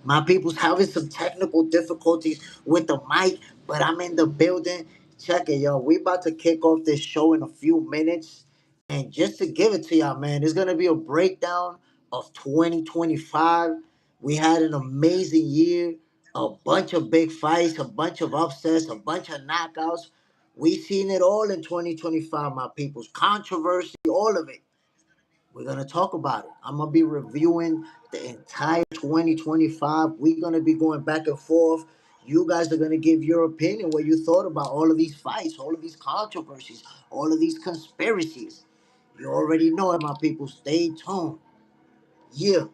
My people's having some technical difficulties with the mic, but I'm in the building. Check it, yo. We about to kick off this show in a few minutes. And just to give it to y'all, man, it's gonna be a breakdown of 2025. We had an amazing year, a bunch of big fights, a bunch of upsets, a bunch of knockouts. We seen it all in 2025, my people's controversy, all of it. We're gonna talk about it. I'm gonna be reviewing the entire 2025. We're gonna be going back and forth. You guys are gonna give your opinion, what you thought about all of these fights, all of these controversies, all of these conspiracies. You already know it, my people. Stay tuned. Yeah.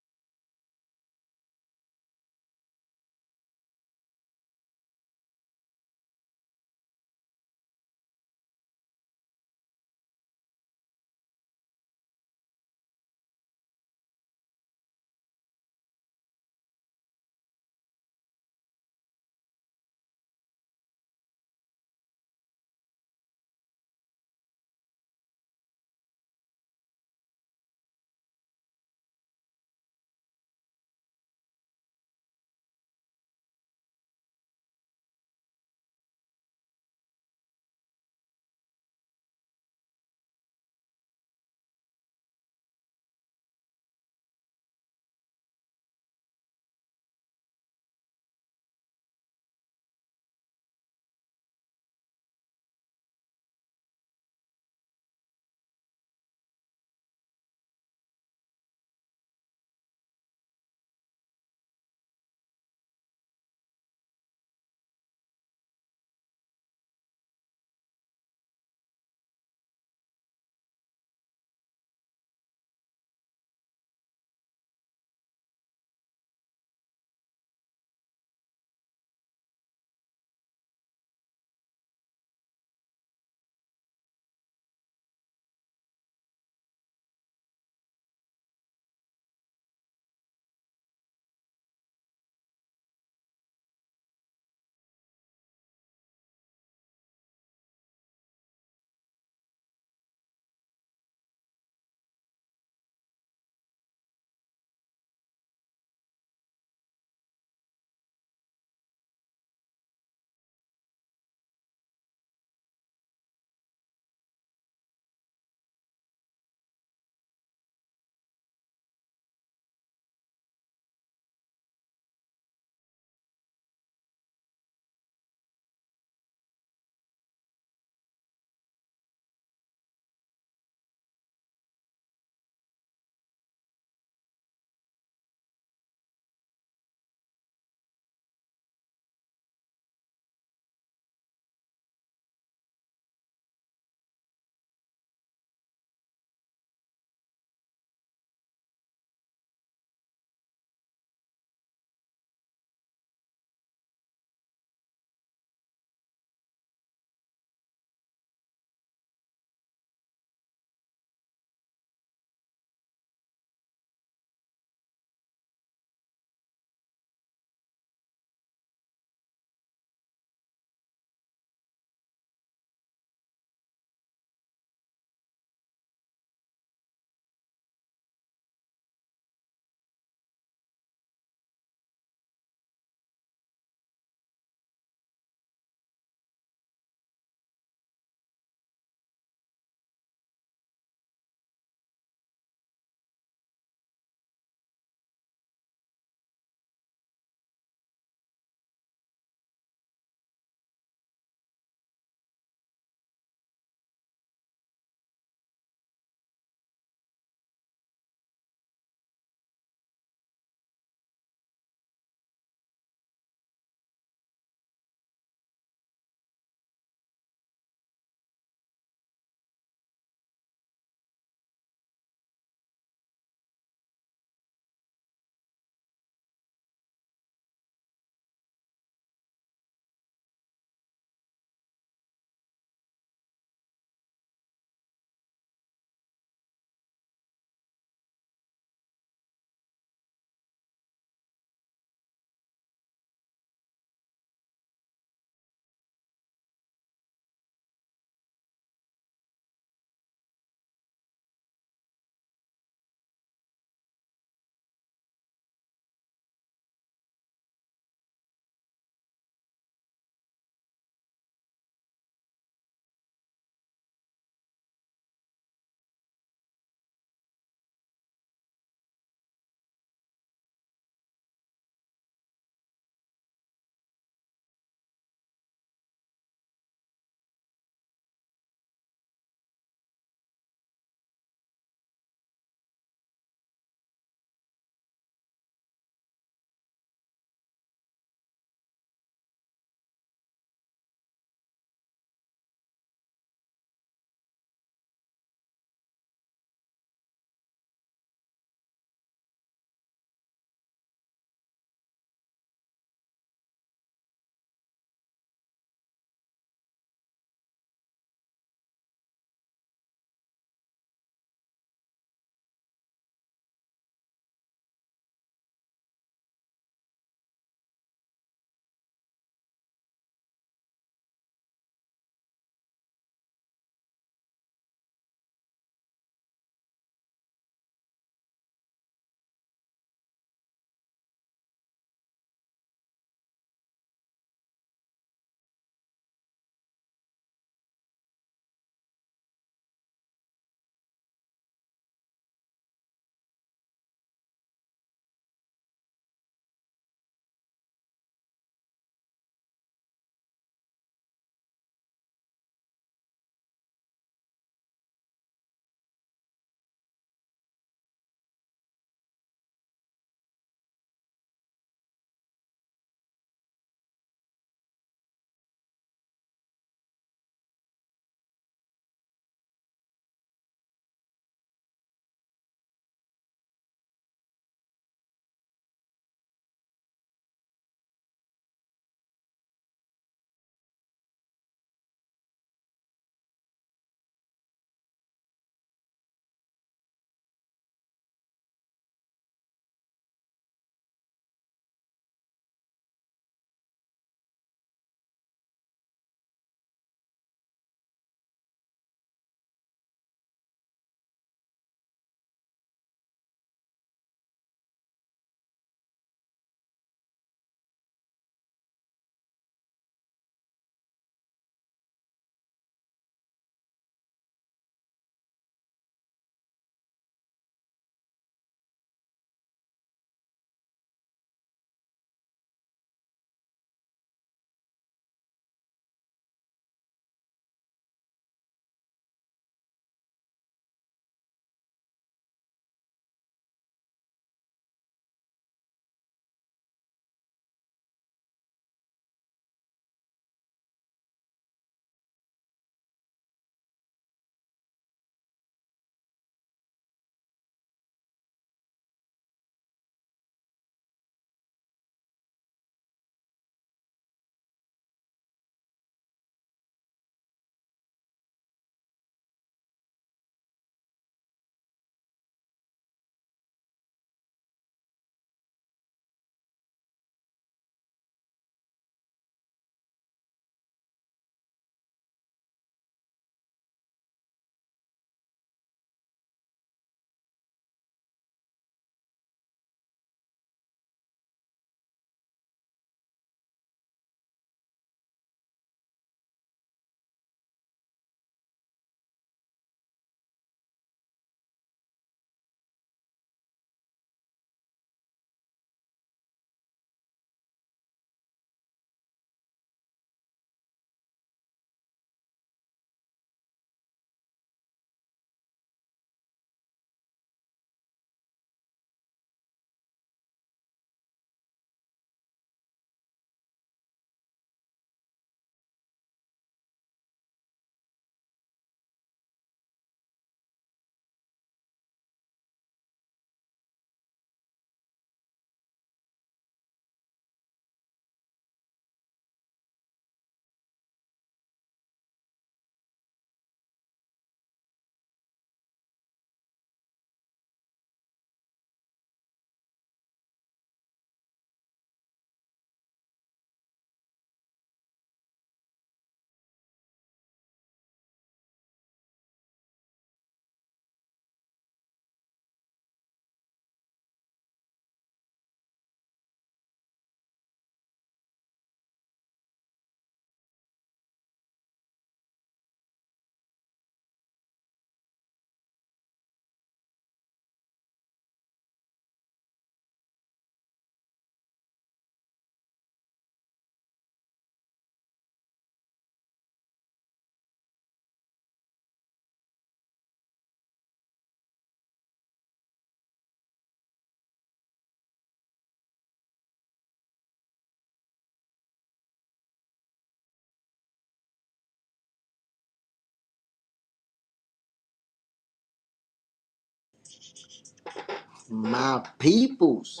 My peoples,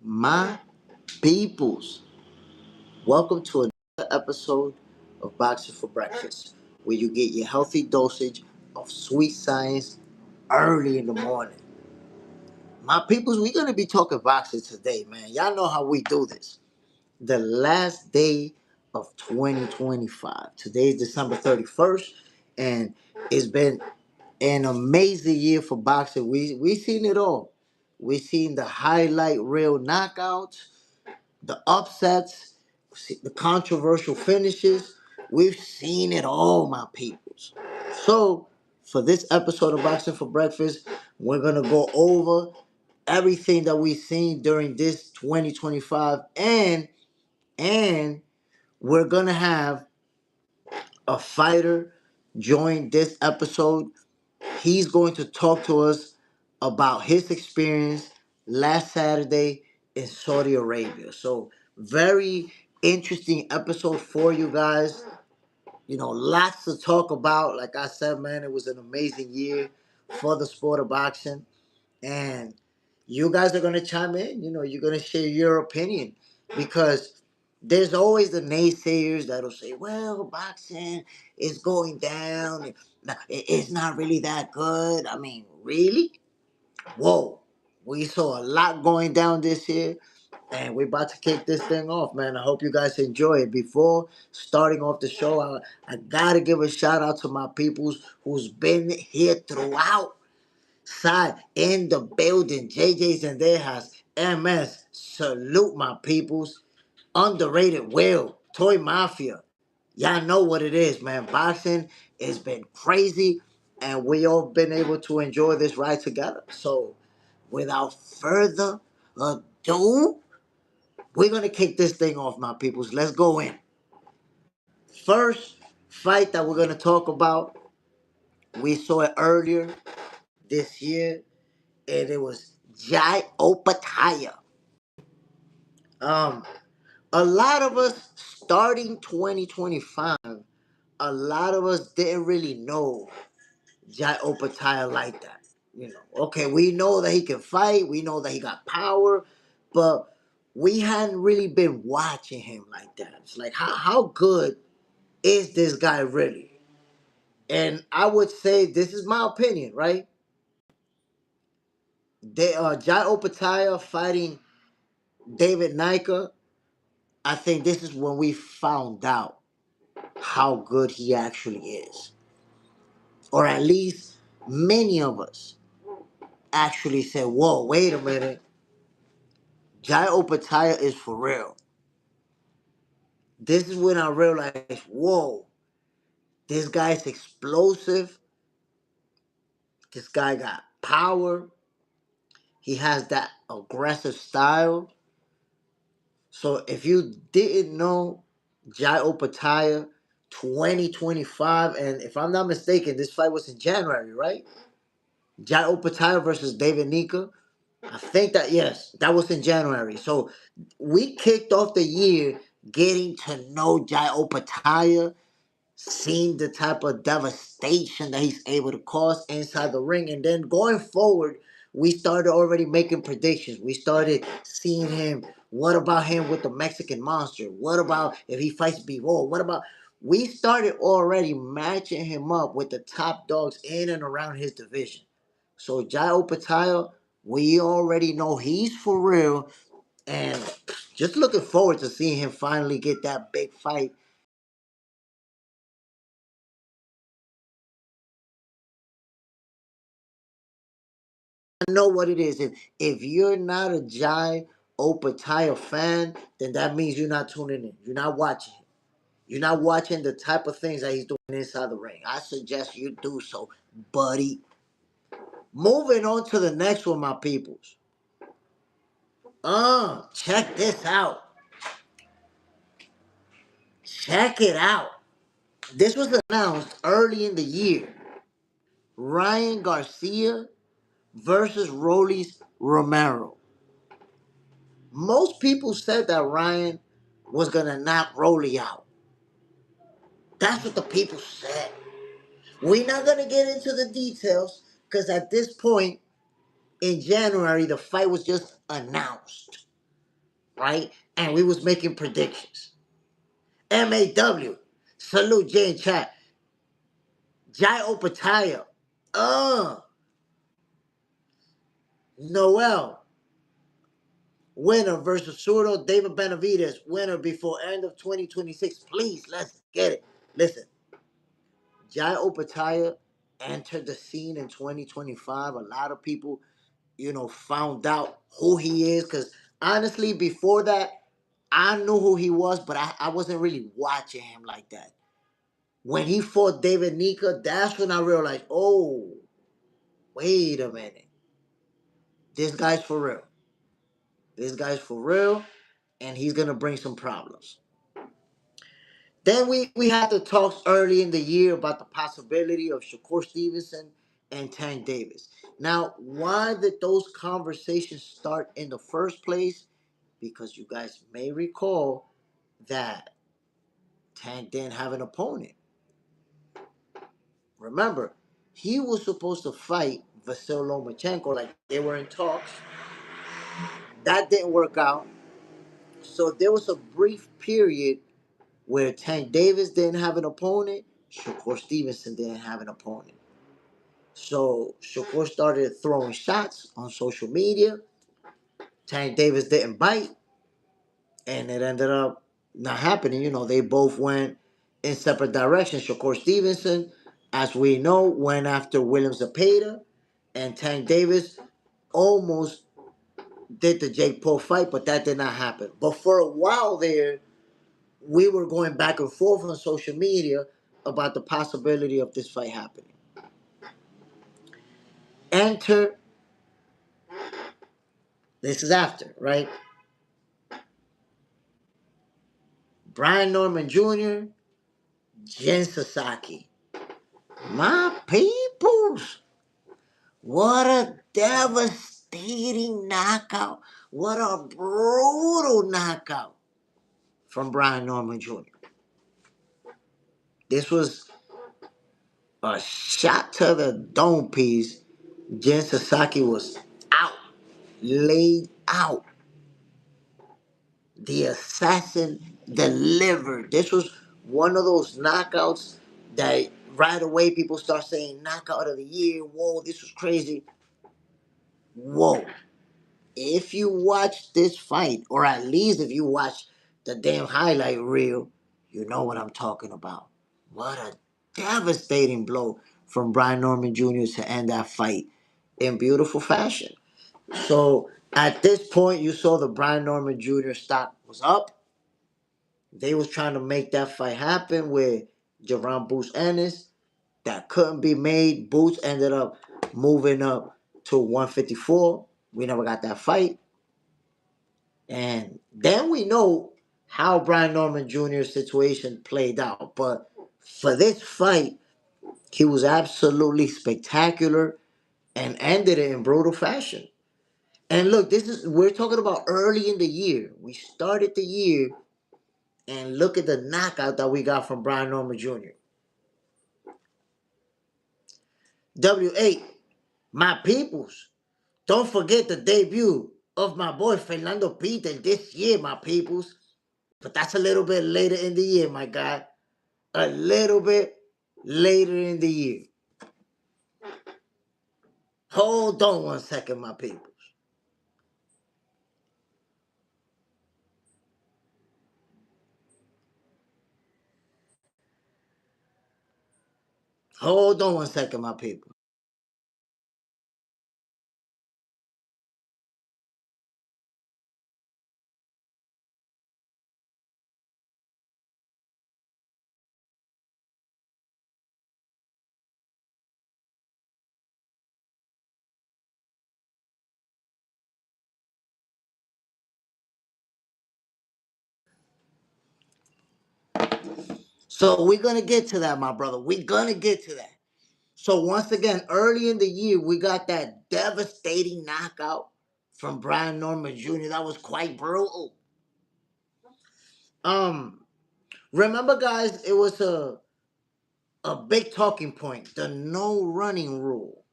my peoples, welcome to another episode of Boxing for Breakfast, where you get your healthy dosage of sweet science early in the morning. My peoples, we're gonna be talking boxing today, man. Y'all know how we do this. The last day of 2025. Today is December 31st, and it's been an amazing year for boxing. We seen it all. We seen the highlight reel knockouts, the upsets, the controversial finishes. We've seen it all, my peoples. So for this episode of Boxing for Breakfast, we're gonna go over everything that we've seen during this 2025, and we're gonna have a fighter join this episode. He's going to talk to us about his experience last Saturday in Saudi Arabia. So, very interesting episode for you guys. You know, lots to talk about. Like I said, man, it was an amazing year for the sport of boxing. And you guys are going to chime in. You know, you're going to share your opinion because there's always the naysayers that'll say, well, boxing is going down. It's not really that good. I mean, really? Whoa. We saw a lot going down this year, and we're about to kick this thing off, man. I hope you guys enjoy it. Before starting off the show, I got to give a shout out to my peoples who's been here throughout. Side in the building, JJ's in their house. MS, salute my peoples. Underrated Will, Toy Mafia. Y'all know what it is, man. Boxing has been crazy, and we all been able to enjoy this ride together. So, without further ado, we're gonna kick this thing off, my peoples. Let's go in. First fight that we're gonna talk about, we saw it earlier this year, and it was Jai Opataya. Um, a lot of us starting 2025, a lot of us didn't really know Jai Opataya like that. You know, okay, we know that he can fight, we know that he got power, but we hadn't really been watching him like that. It's like, how good is this guy really? And I would say this is my opinion, right? They Jai Opataya fighting David Nika. I think this is when we found out how good he actually is. Or at least many of us actually said, whoa, wait a minute. Jai Opataya is for real. This is when I realized, whoa, this guy's explosive. This guy got power. He has that aggressive style. So if you didn't know Jai Opataya 2025, and if I'm not mistaken, this fight was in January, right? Jai Opataya versus David Nika. I think that, yes, that was in January. So we kicked off the year getting to know Jai Opataya, seeing the type of devastation that he's able to cause inside the ring. And then going forward, we started already making predictions. We started seeing him. What about him with the Mexican Monster? What about if he fights Bivol? What about... We started already matching him up with the top dogs in and around his division. So Jai Opataya, we already know he's for real. And just looking forward to seeing him finally get that big fight. I know what it is. If you're not a Jai Opataya fan, then that means you're not tuning in. You're not watching. You're not watching the type of things that he's doing inside the ring. I suggest you do so, buddy. Moving on to the next one, my peoples. Check this out. Check it out. This was announced early in the year. Ryan Garcia versus Rolis Romero. Most people said that Ryan was gonna knock Rolly out. That's what the people said. We're not gonna get into the details because at this point, in January, the fight was just announced, right? And we was making predictions. MAW, salute Jay in chat. Jai Opataya, uh, Noel, winner versus Surdo, David Benavidez, winner before end of 2026. Please, let's get it. Listen, Jai Opataya entered the scene in 2025. A lot of people, found out who he is. Because honestly, before that, I knew who he was, but I wasn't really watching him like that. When he fought David Nika, that's when I realized, oh, wait a minute. This guy's for real. This guy's for real, and he's going to bring some problems. Then we had the talks early in the year about the possibility of Shakur Stevenson and Tank Davis. Now, why did those conversations start in the first place? Because you guys may recall that Tank didn't have an opponent. Remember, he was supposed to fight Vasyl Lomachenko, like they were in talks. That didn't work out. So there was a brief period where Tank Davis didn't have an opponent, Shakur Stevenson didn't have an opponent. So Shakur started throwing shots on social media. Tank Davis didn't bite, and it ended up not happening. They both went in separate directions. Shakur Stevenson, as we know, went after William Zepeda, and Tank Davis almost did the Jake Paul fight, but that did not happen. But for a while there, we were going back and forth on social media about the possibility of this fight happening. Enter, this is after, right? Brian Norman Jr., Jen Sasaki. My peoples, what a devastating knockout. What a brutal knockout from Brian Norman Jr. This was a shot to the dome piece. Jen Sasaki was out, laid out. The assassin delivered. This was one of those knockouts that right away people start saying knockout of the year. Whoa, this was crazy. Whoa. If you watch this fight, or at least if you watch the damn highlight reel, you know what I'm talking about. What a devastating blow from Brian Norman Jr. to end that fight in beautiful fashion. So at this point, you saw the Brian Norman Jr. stock was up. They was trying to make that fight happen with Jerron Boots Ennis. That couldn't be made. Boots ended up moving up to 154. We never got that fight. And then we know how Brian Norman Jr.'s situation played out. But for this fight, he was absolutely spectacular and ended it in brutal fashion. And look, we're talking about early in the year. We started the year and look at the knockout that we got from Brian Norman Jr. W8, my peoples. Don't forget the debut of my boy Fernando Peter this year, my peoples. But that's a little bit later in the year, my guy. A little bit later in the year. Hold on one second, my peoples. Hold on one second, my people. So we're gonna get to that, my brother. We're gonna get to that. So once again, early in the year, we got that devastating knockout from Brian Norman Jr. That was quite brutal. Um, Remember, guys, it was a big talking point, the no running rule.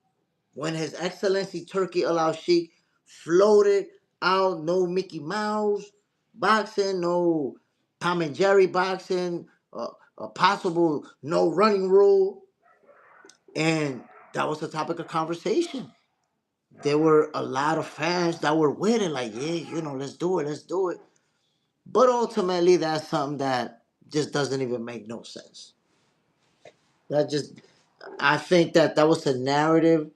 When His Excellency Turkey Al Sheikh floated out, no Mickey Mouse boxing, no Tom and Jerry boxing, a possible no running rule, and that was the topic of conversation. There were a lot of fans that were with it, like, yeah, let's do it, let's do it. But ultimately, that's something that just doesn't even make no sense. That just, I think that was a narrative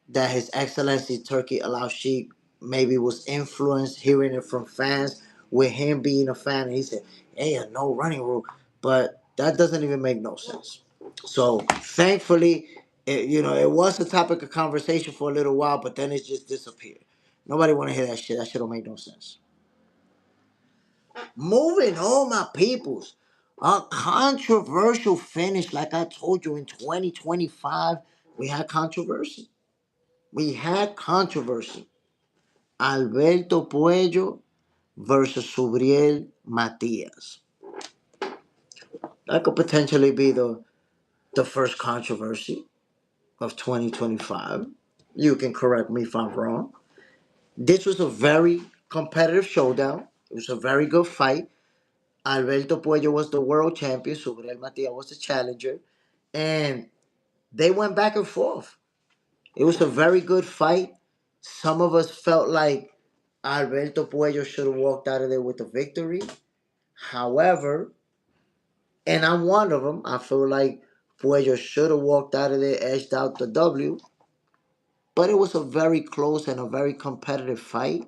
that His Excellency Turkey Al Sheikh maybe was influenced, hearing it from fans, with him being a fan, and he said, "Hey, a no running rule," but that doesn't even make no sense. So thankfully, it was a topic of conversation for a little while, but then it just disappeared. Nobody want to hear that shit. That shit don't make no sense. Moving on, my peoples. A controversial finish, like I told you, in 2025, we had controversy. We had controversy. Alberto Puello versus Subriel Matias. That could potentially be the first controversy of 2025. You can correct me if I'm wrong. This was a very competitive showdown. It was a very good fight. Alberto Puello was the world champion. Subriel Matias was the challenger. And they went back and forth. It was a very good fight. Some of us felt like Alberto Puello should have walked out of there with the victory. However, and I'm one of them, I feel like Puello should have walked out of there, edged out the W. But it was a very close and a very competitive fight.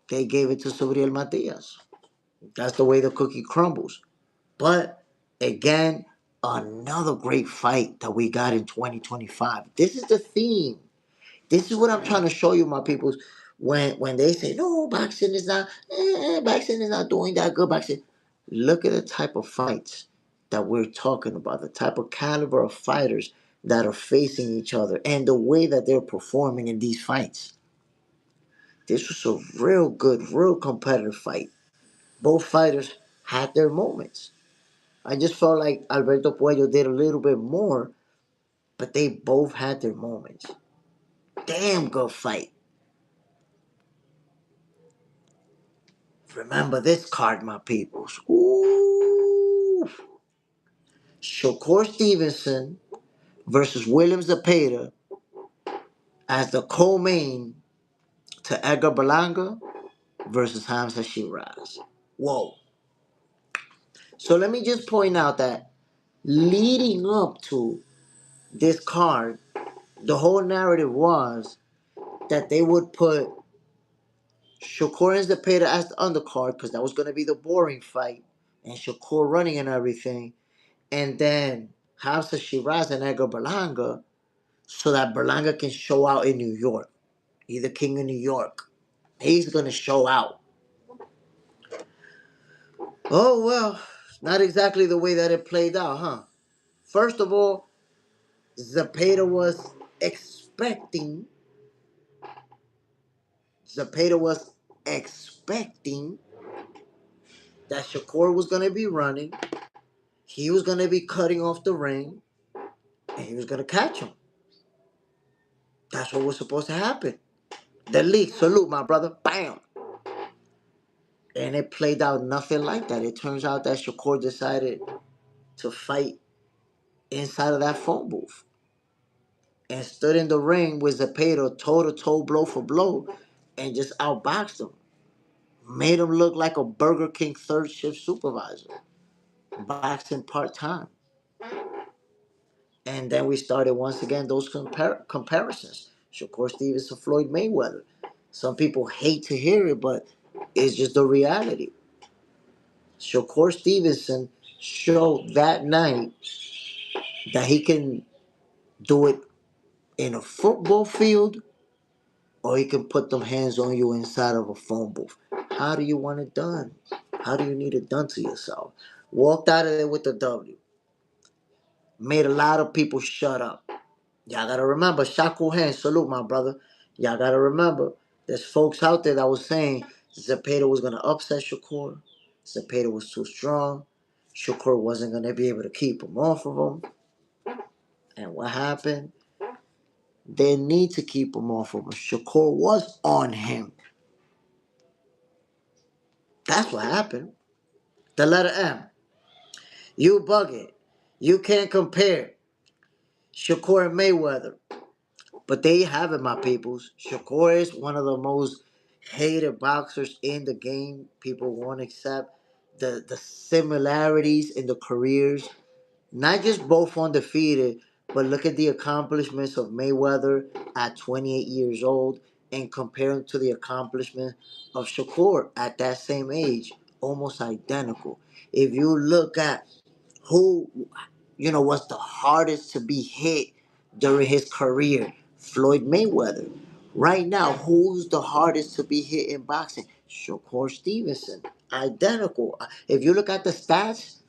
They gave it to Subriel Matias. That's the way the cookie crumbles. But again, another great fight that we got in 2025. This is the theme. This is what I'm trying to show you, my peoples. When they say no, boxing is not doing that good. Boxing, look at the type of fights that we're talking about, the type of caliber of fighters that are facing each other, and the way that they're performing in these fights. This was a real good, real competitive fight. Both fighters had their moments. I just felt like Alberto Puello did a little bit more, but they both had their moments. Damn good fight. Remember this card, my peoples. Ooh. Shakur Stevenson versus William Zepeda as the co-main to Edgar Berlanga versus Hamza Shiraz. Whoa. So let me just point out that leading up to this card, the whole narrative was that they would put Shakur and Zepeda as the undercard because that was going to be the boring fight, and Shakur running and everything. And then Hamza Shiraz and Edgar Berlanga so that Berlanga can show out in New York. He's the king of New York. He's going to show out. Oh, well, not exactly the way that it played out, huh? First of all, Zepeda was expecting, Zepeda was expecting that Shakur was going to be running. He was going to be cutting off the ring, and he was going to catch him. That's what was supposed to happen. The league, salute, my brother. Bam. And it played out nothing like that. It turns out that Shakur decided to fight inside of that phone booth and stood in the ring with Zepeda toe to toe, blow for blow, and just outboxed him. Made him look like a Burger King third shift supervisor, boxing part time. And then we started once again those comparisons. Shakur Stevens to Floyd Mayweather. Some people hate to hear it, but it's just the reality. Shakur Stevenson showed that night that he can do it in a football field or he can put them hands on you inside of a phone booth. How do you want it done? How do you need it done to yourself? Walked out of there with the W. Made a lot of people shut up. Y'all gotta remember, Shakur hands, salute my brother. Y'all gotta remember, there's folks out there that was saying Zepeda was gonna upset Shakur. Zepeda was too strong. Shakur wasn't gonna be able to keep him off of him. And what happened? They need to keep him off of him. Shakur was on him. That's what happened. The letter M. You bug it. You can't compare Shakur and Mayweather. But there you have it, my peoples. Shakur is one of the most hated boxers in the game. People won't accept the similarities in the careers. Not just both undefeated, but look at the accomplishments of Mayweather at 28 years old and compare them to the accomplishment of Shakur at that same age. Almost identical. If you look at who was the hardest to be hit during his career? Floyd Mayweather. Right now, who's the hardest to be hit in boxing? Shakur Stevenson. Identical. If you look at the stats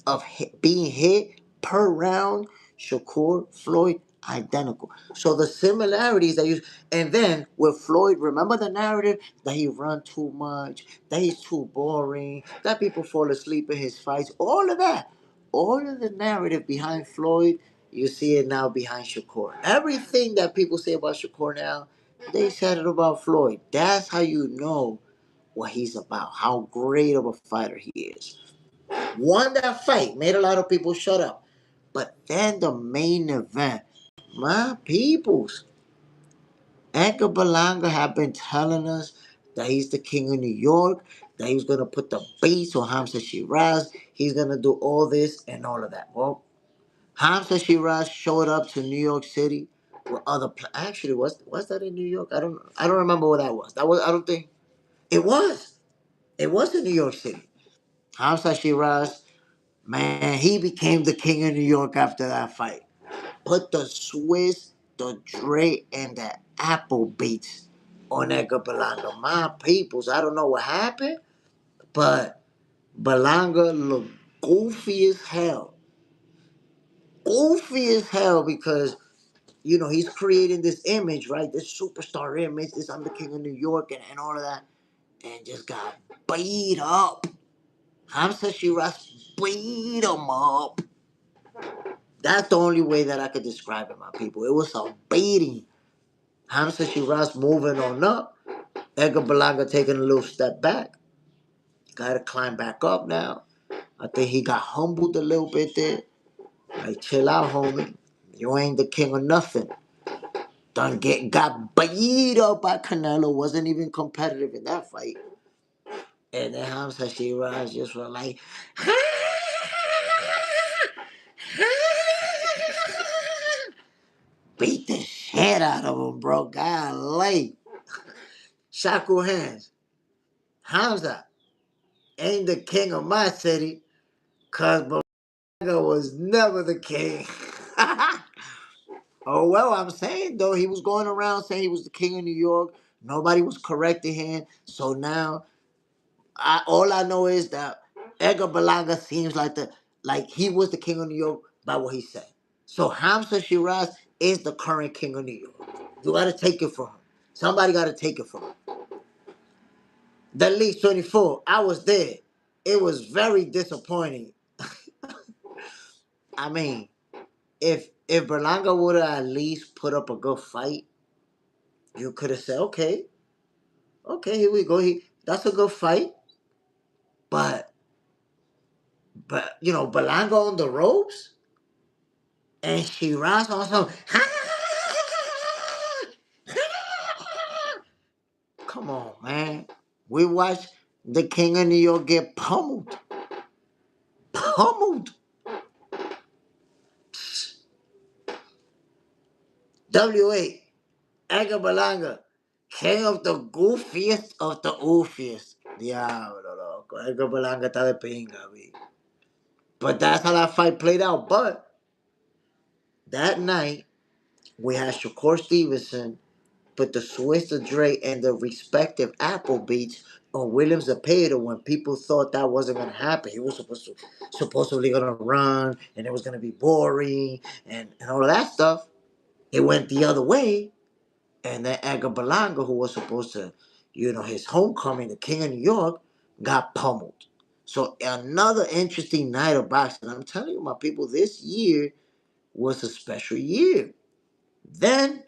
of being hit per round, Shakur, Floyd, identical. So the similarities that you, and then with Floyd, remember the narrative that he run too much, that he's too boring, that people fall asleep in his fights, all of the narrative behind Floyd, you see it now behind Shakur. Everything that people say about Shakur now, they said it about Floyd. That's how you know what he's about, how great of a fighter he is. Won that fight, made a lot of people shut up. But then the main event, my peoples, Edgar Berlanga have been telling us that he's the king of New York, that he was going to put the beats on Hamza Shiraz, he's going to do all this and all of that. Well, Hamza Shiraz showed up to New York City with actually, was that in New York? I don't remember what that was. That was, I don't think it was. It was in New York City. Hamza Shiraz, man, he became the king of New York after that fight. Put the Swiss, the Dre, and the Apple beats on Edgar Berlanga. My peoples, I don't know what happened, but Berlanga looked goofy as hell. Goofy as hell because, he's creating this image, right? This superstar image, this I'm the king of New York and all of that. And just got beat up. Hamza Shiraz beat him up. That's the only way that I could describe it, my people. It was a beating. Hamza Shiraz moving on up. Edgar Berlanga taking a little step back. Got to climb back up now. I think he got humbled a little bit there. Like, chill out, homie. You ain't the king of nothing. Got beat up by Canelo. Wasn't even competitive in that fight. And then Hamza Shiraz just was like, beat the shit out of him, bro. Golly. Shakur hands. Hamza ain't the king of my city, cause Berlanga was never the king. Oh well, I'm saying though, he was going around saying he was the king of New York. Nobody was correcting him. So now, all I know is that Edgar Berlanga seems like he was the king of New York by what he said. So Hamza Shiraz is the current king of New York. You got to take it from him. Somebody got to take it from him. The League 24, I was there. It was very disappointing. I mean, if Berlanga would have at least put up a good fight, you could have said, okay, here we go. That's a good fight. But Berlanga on the ropes and Shiraz on some. Come on, man. We watched the King of New York get pummeled. Pummeled. WA, Edgar Berlanga, king of the goofiest of the oofiest. Diablo, loco. Edgar Berlanga está de pinga, vi. But that's how that fight played out. But that night, we had Shakur Stevenson put the Swiss the Dre and the respective Apple beats on Williams Zepeda when people thought that wasn't gonna happen. He was supposedly gonna run and it was gonna be boring and all of that stuff. It went the other way, and then Edgar Berlanga, who was supposed to, his homecoming, the King of New York, got pummeled. So another interesting night of boxing. I'm telling you, my people, this year was a special year. Then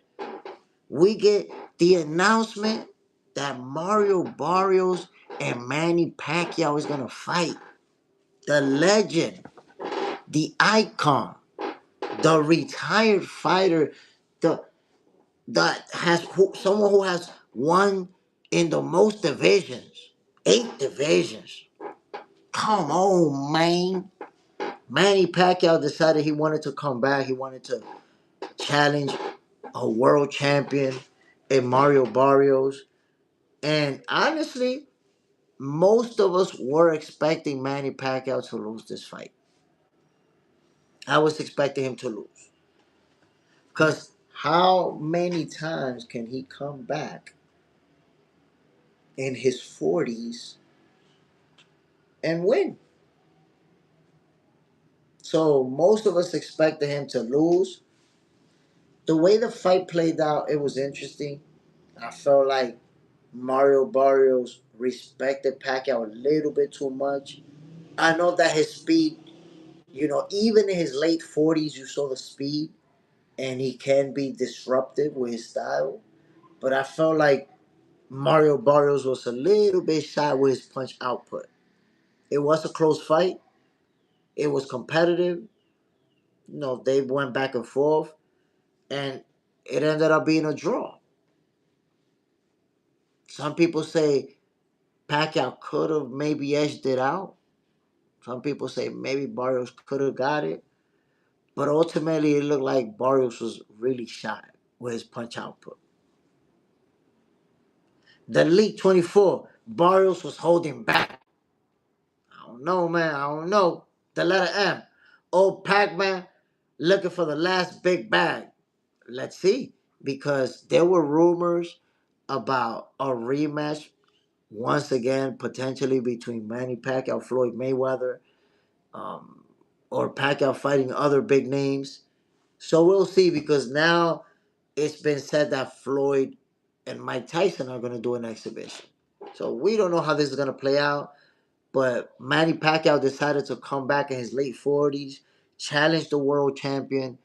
We get the announcement that Mario Barrios and Manny Pacquiao is gonna fight. The legend, the icon, the retired fighter, the that has someone who has won in the most divisions, 8 divisions. Come on, man. Manny Pacquiao decided he wanted to come back. He wanted to challenge a world champion in Mario Barrios. And honestly, most of us were expecting Manny Pacquiao to lose this fight. I was expecting him to lose. Because how many times can he come back in his 40s and win? So most of us expected him to lose. The way the fight played out, it was interesting. I felt like Mario Barrios respected Pacquiao a little bit too much. I know that his speed, even in his late 40s, you saw the speed, and he can be disruptive with his style. But I felt like Mario Barrios was a little bit shy with his punch output. It was a close fight. It was competitive. They went back and forth, and it ended up being a draw. Some people say Pacquiao could have maybe edged it out. Some people say maybe Barrios could have got it. But ultimately, it looked like Barrios was really shy with his punch output. The Elite 24, Barrios was holding back. I don't know, man. I don't know. The letter M. Old Pac-Man looking for the last big bag. Let's see. Because there were rumors about a rematch once again, potentially between Manny Pacquiao, Floyd Mayweather, um, or Pacquiao fighting other big names. So we'll see, because now it's been said that Floyd and Mike Tyson are going to do an exhibition. So we don't know how this is going to play out. But Manny Pacquiao decided to come back in his late 40s, challenge the world champion,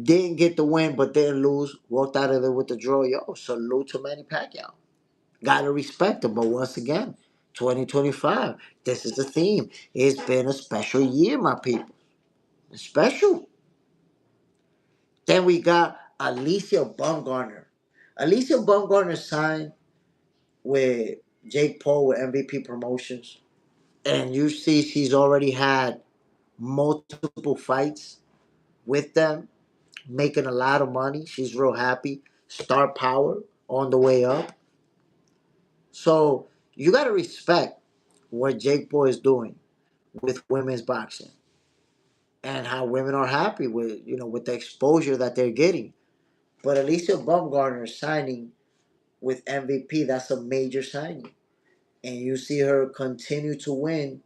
didn't get the win, but didn't lose, walked out of there with the draw. Yo, salute to Manny Pacquiao. Gotta respect him. But once again, 2025, this is the theme. It's been a special year, my people. Special. Then we got Alicia Baumgartner. Alicia Baumgartner signed with Jake Paul with MVP Promotions. And you see she's already had multiple fights with them, making a lot of money. She's real happy. Star power on the way up. So you got to respect what Jake Paul is doing with women's boxing, and how women are happy with the exposure that they're getting. But Alicia Baumgartner signing with MVP, that's a major signing. And you see her continue to win,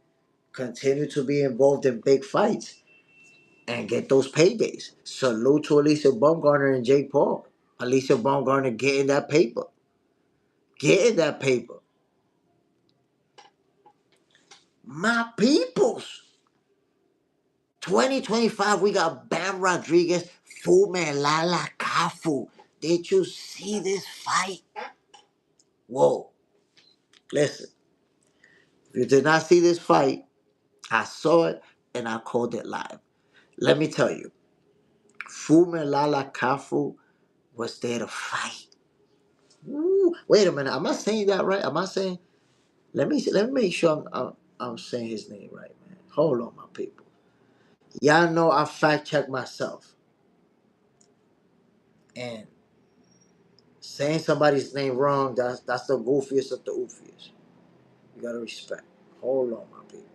continue to be involved in big fights, and get those paydays. Salute to Alicia Baumgartner and Jake Paul. Alicia Baumgartner getting that paper. Getting that paper. My peoples. 2025, we got Bam Rodriguez, Fumelala Kafu. Did you see this fight? Whoa. Listen, if you did not see this fight, I saw it and I called it live. Let me tell you, Fumelala Kafu was there to fight. Ooh, wait a minute. Am I saying that right? Am I saying? Let me make sure I'm saying his name right, man. Hold on, my people. Y'all know I fact check myself, and saying somebody's name wrong, that's the goofiest of the oofiest. You gotta respect. Hold on, my people.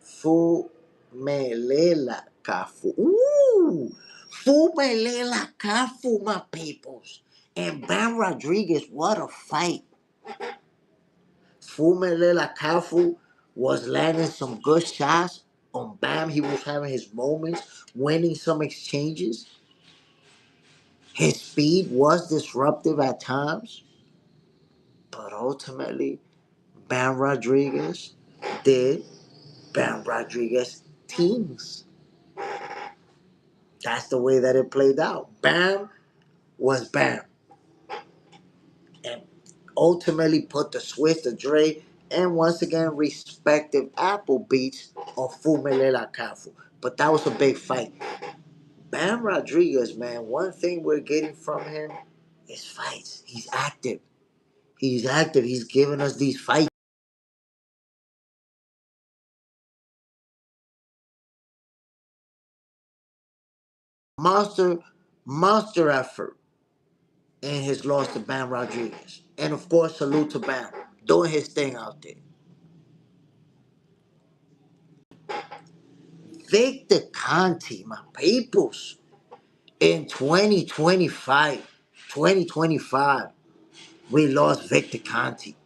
Fumelela Kafu. Ooh! Fumelela Kafu, my peoples. And Bam Rodriguez, what a fight. Fumelela Kafu was landing some good shots on Bam. He was having his moments, winning some exchanges. His speed was disruptive at times, but ultimately, Bam Rodriguez did Bam Rodriguez teams. That's the way that it played out. Bam was Bam. And ultimately put the Swiss, the Dre, and once again respective Apple beats on Fumelela Kafu. But that was a big fight. Bam Rodriguez, man, one thing we're getting from him is fights. He's active. He's active. He's giving us these fights. Monster, monster effort in his loss to Bam Rodriguez. And of course, salute to Bam. Doing his thing out there. Victor Conti, my peoples, in 2025, we lost Victor Conti.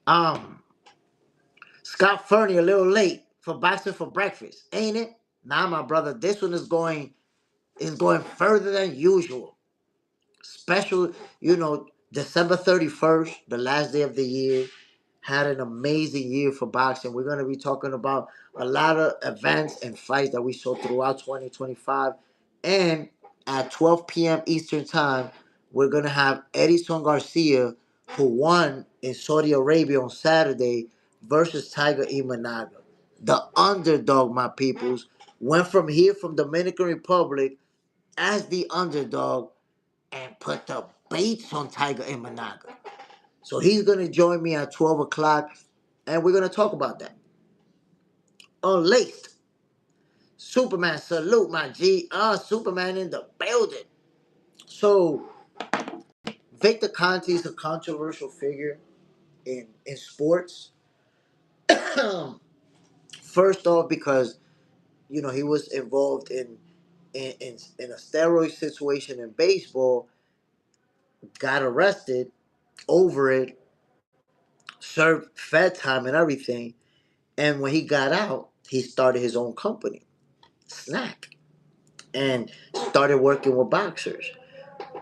Um, Scott Fernie a little late for boxing for breakfast, ain't it? Nah, my brother, this one is going further than usual. Special, December 31st, the last day of the year, had an amazing year for boxing. We're going to be talking about a lot of events and fights that we saw throughout 2025. And at 12 p.m. Eastern Time, we're going to have Edison Garcia, who won in Saudi Arabia on Saturday, versus Tiger Imanaga. The underdog, my peoples, went from here from Dominican Republic as the underdog and put the baits on Tiger Imanaga. So he's going to join me at 12 o'clock, and we're going to talk about that. Unlaced. Superman, salute, my G. Superman in the building. So, Victor Conti is a controversial figure in sports. First off, because, he was involved in a steroid situation in baseball, got arrested over it, served fed time and everything. And when he got out, he started his own company, Snack, and started working with boxers.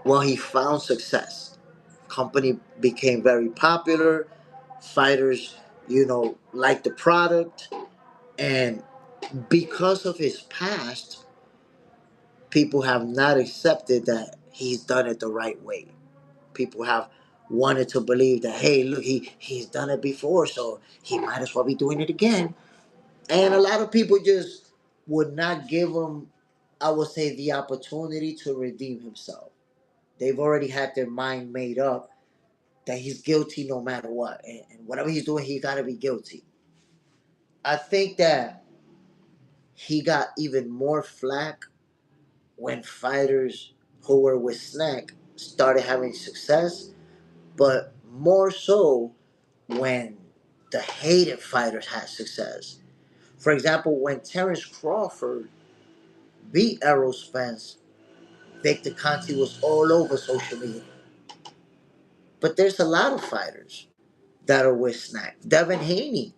Well, he found success. Company became very popular. Fighters, liked the product. And because of his past, people have not accepted that he's done it the right way. People have wanted to believe that, hey, look, he's done it before, so he might as well be doing it again. And a lot of people just would not give him, I would say, the opportunity to redeem himself. They've already had their mind made up that he's guilty no matter what. And whatever he's doing, he got to be guilty. I think that he got even more flack when fighters who were with Snack started having success, but more so when the hated fighters had success. For example, when Terrence Crawford beat Errol Spence, Victor Conti was all over social media. But there's a lot of fighters that are with Snack. Devin Haney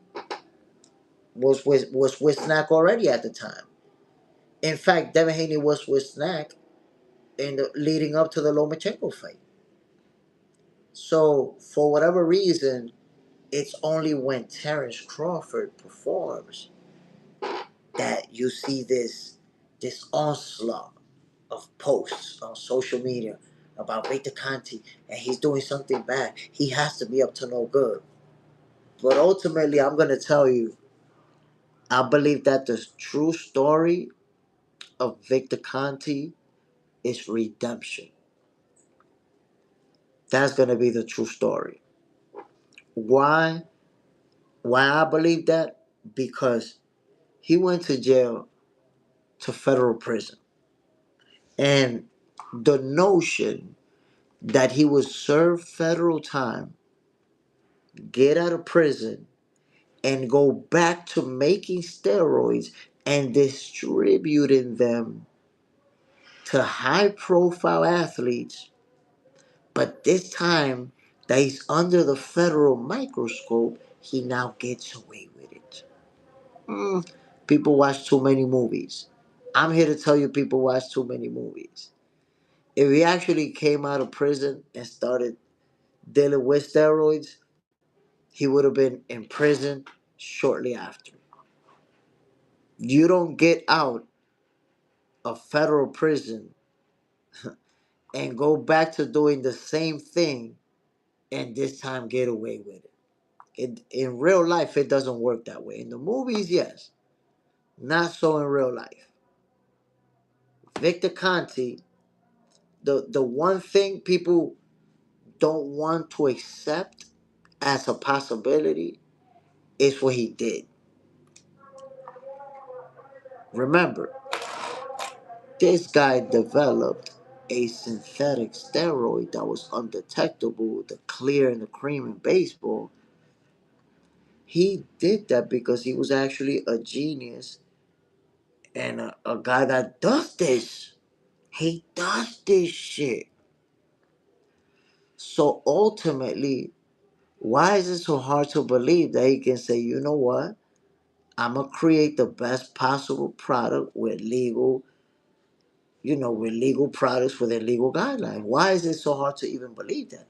was with Snack already at the time. In fact, Devin Haney was with Snack leading up to the Lomachenko fight. So for whatever reason, it's only when Terrence Crawford performs that you see this onslaught of posts on social media about Victor Conti, and he's doing something bad. He has to be up to no good. But ultimately, I'm gonna tell you, I believe that the true story of Victor Conti is redemption. That's gonna be the true story. Why? Why I believe that? Because he went to jail, to federal prison, and the notion that he would serve federal time, get out of prison, and go back to making steroids and distributing them to high profile athletes, but this time that he's under the federal microscope, he now gets away with it. People watch too many movies. I'm here to tell you, people watch too many movies. If he actually came out of prison and started dealing with steroids, he would have been in prison shortly after. You don't get out of federal prison and go back to doing the same thing and this time get away with it. In real life, it doesn't work that way. In the movies, yes. Not so in real life. Victor Conti, the one thing people don't want to accept as a possibility is what he did. Remember, this guy developed a synthetic steroid that was undetectable, the clear and the cream in baseball. He did that because he was actually a genius and a guy that does this. He does this shit. So ultimately, why is it so hard to believe that he can say, you know what? I'm gonna create the best possible product with legal, with legal products within legal guidelines. Why is it so hard to even believe that?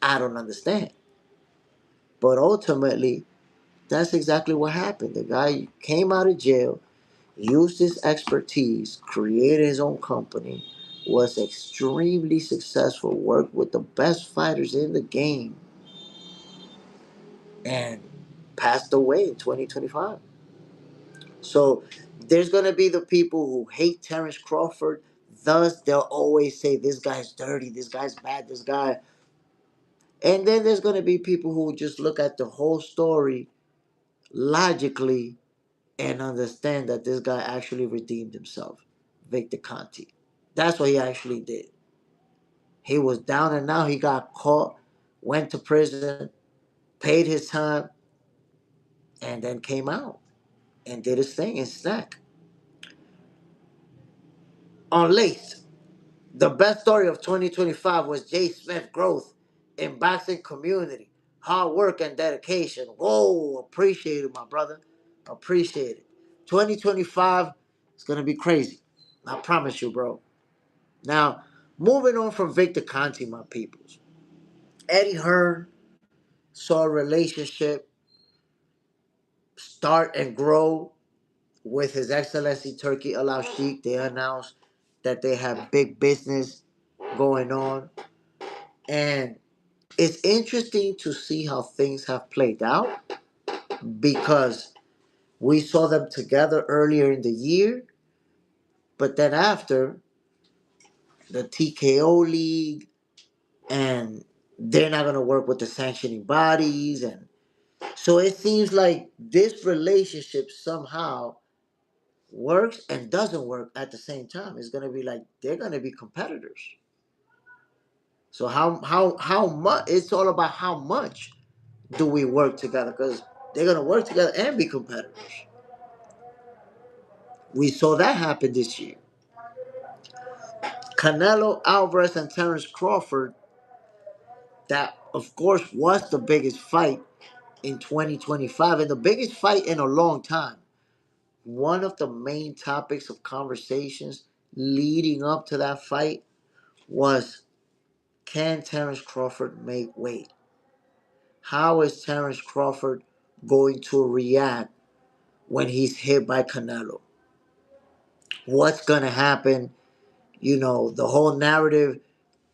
I don't understand. But ultimately, that's exactly what happened. The guy came out of jail, used his expertise, created his own company, was extremely successful, worked with the best fighters in the game, and passed away in 2025. So there's going to be the people who hate Terrence Crawford. Thus, they'll always say, this guy's dirty, this guy's bad, this guy. And then there's going to be people who just look at the whole story logically and understand that this guy actually redeemed himself, Victor Conti. That's what he actually did. He was down and out. He got caught, went to prison, paid his time, and then came out and did his thing and snack. Unlaced. The best story of 2025 was Jay Smith growth in boxing community. Hard work and dedication. Whoa, appreciate it, my brother. Appreciate it. 2025 is going to be crazy. I promise you, bro. Now, moving on from Victor Conti, my peoples. Eddie Hearn saw a relationship start and grow with His Excellency Turkey Al Sheikh. They announced that they have big business going on. And it's interesting to see how things have played out because we saw them together earlier in the year, but then after the TKO League, and they're not going to work with the sanctioning bodies. And so it seems like this relationship somehow works and doesn't work at the same time. It's going to be like they're going to be competitors. So how much, it's all about how much do we work together, because they're going to work together and be competitors. We saw that happen this year. Canelo Alvarez and Terrence Crawford, that of course was the biggest fight in 2025 and the biggest fight in a long time. One of the main topics of conversations leading up to that fight was, can Terrence Crawford make weight? How is Terrence Crawford going to react when he's hit by Canelo? What's going to happen? The whole narrative,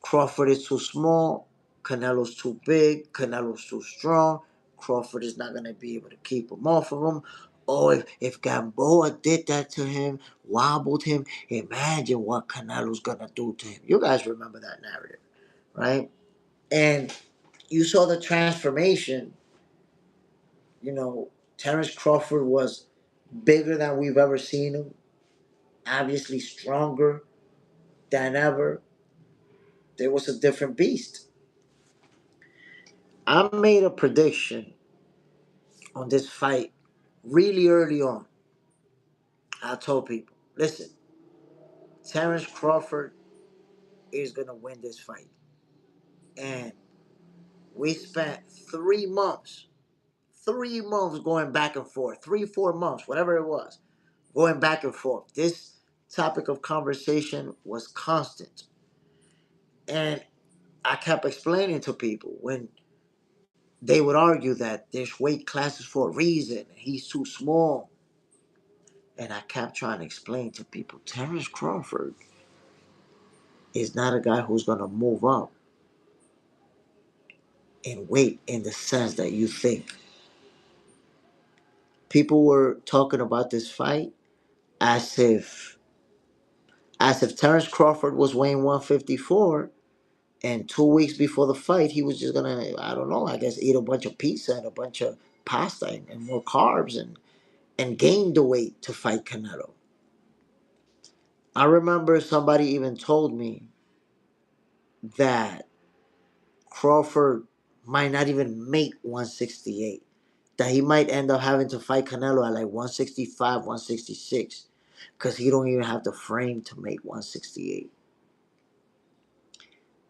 Crawford is too small, Canelo's too big, Canelo's too strong, Crawford is not going to be able to keep him off of him. Oh, if Gamboa did that to him, wobbled him, imagine what Canelo's going to do to him. You guys remember that narrative, right? And you saw the transformation. Terrence Crawford was bigger than we've ever seen him, obviously stronger than ever. There was a different beast. I made a prediction on this fight really early on. I told people, listen, Terrence Crawford is going to win this fight. And we spent 3 months, 3 months going back and forth, 4 months, whatever it was, going back and forth. This topic of conversation was constant. And I kept explaining to people when they would argue that there's weight classes for a reason. He's too small. And I kept trying to explain to people, Terrence Crawford is not a guy who's going to move up and wait in the sense that you think. People were talking about this fight as if Terrence Crawford was weighing 154, and 2 weeks before the fight he was just gonna, I don't know, I guess eat a bunch of pizza and a bunch of pasta and more carbs and gain the weight to fight Canelo. I remember somebody even told me that Crawford might not even make 168. That he might end up having to fight Canelo at like 165, 166, because he don't even have the frame to make 168.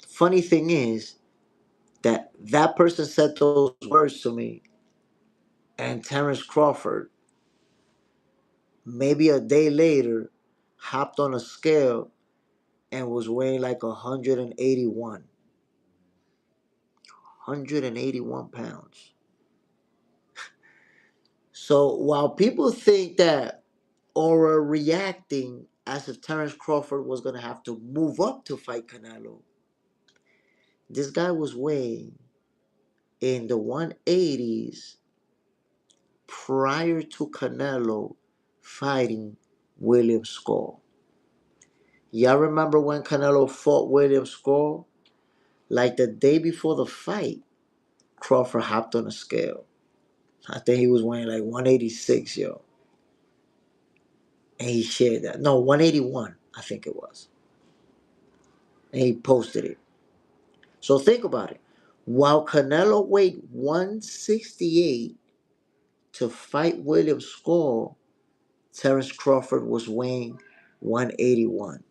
Funny thing is that person said those words to me, and Terrence Crawford, maybe a day later, hopped on a scale and was weighing like 181. 181 pounds. So while people think that or are reacting as if Terrence Crawford was going to have to move up to fight Canelo, this guy was weighing in the 180s prior to Canelo fighting William Skull. Y'all remember when Canelo fought William Skull? Like the day before the fight, Crawford hopped on a scale. I think he was weighing like 186, yo. And he shared that. No, 181, I think it was. And he posted it. So think about it. While Canelo weighed 168 to fight William Skull, Terrence Crawford was weighing 181.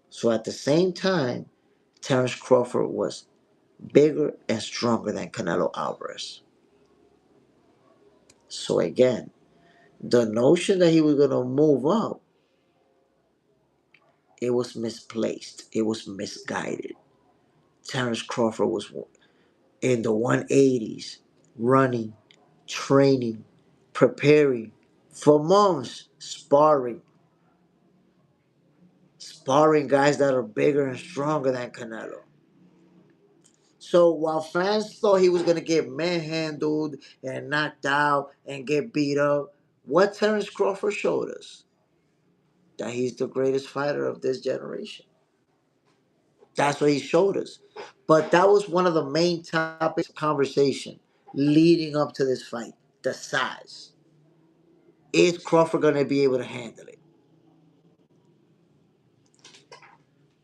So at the same time, Terrence Crawford was bigger and stronger than Canelo Alvarez. So again, the notion that he was going to move up, it was misplaced. It was misguided. Terrence Crawford was in the 180s, running, training, preparing for months, sparring guys that are bigger and stronger than Canelo. So while fans thought he was going to get manhandled and knocked out and get beat up, what Terrence Crawford showed us? That he's the greatest fighter of this generation. That's what he showed us. But that was one of the main topics of conversation leading up to this fight. The size. Is Crawford going to be able to handle it?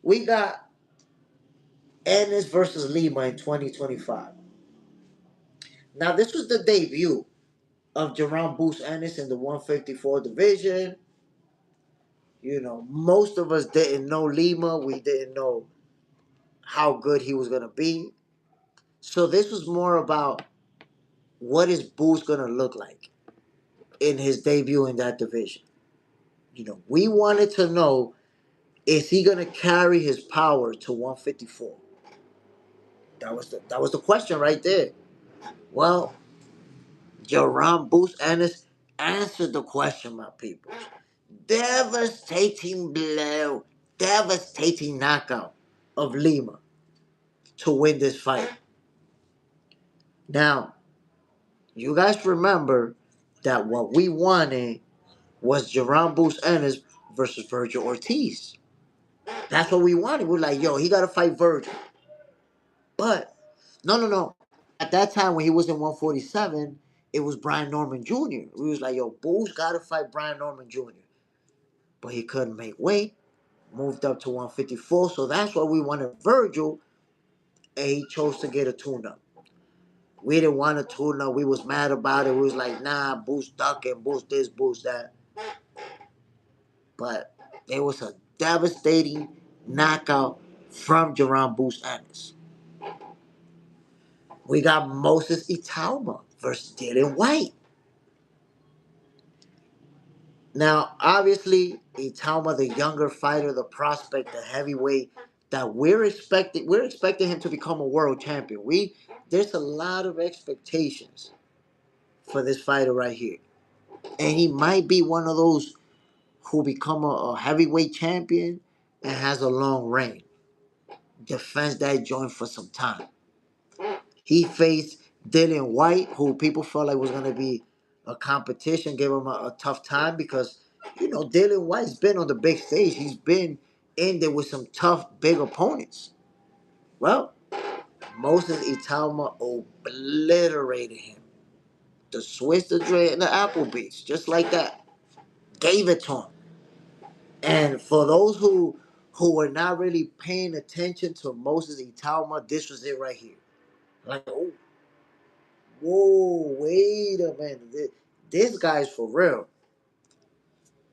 We got Ennis versus Lima in 2025. Now, this was the debut of Jerome Boost Ennis in the 154 division. You know, most of us didn't know Lima. We didn't know how good he was going to be. So this was more about what is Boost going to look like in his debut in that division. You know, we wanted to know, is he going to carry his power to 154? That was the question right there. Well, Jerome Boost Ennis answered the question, my people. Devastating blow, devastating knockout of Lima to win this fight. Now, you guys remember that what we wanted was Jerome Boost Ennis versus Virgil Ortiz. That's what we wanted. We're like, yo, he got to fight Virgil. But, no. At that time, when he was in 147, it was Brian Norman Jr. We was like, yo, Boost got to fight Brian Norman Jr. But he couldn't make weight. Moved up to 154. So that's why we wanted Virgil. And he chose to get a tune-up. We didn't want a tune-up. We was mad about it. We was like, nah, Boost ducking, Boost this, Boost that. But it was a devastating knockout from Jerome Boost Ennis. We got Moses Italma versus Dylan White. Now, obviously, Italma, the younger fighter, the prospect, the heavyweight that we're expecting him to become a world champion. There's a lot of expectations for this fighter right here. And he might be one of those who become a heavyweight champion and has a long reign. Defends that joint for some time. He faced Dylan White, who people felt like was going to be a competition, gave him a tough time because, Dylan White's been on the big stage. He's been in there with some tough, big opponents. Well, Moses Italma obliterated him. The Swiss, the Dre, and the Applebee's, just like that. Gave it to him. And for those who were not really paying attention to Moses Italma, this was it right here. Like, oh, whoa, wait a minute. This guy's for real.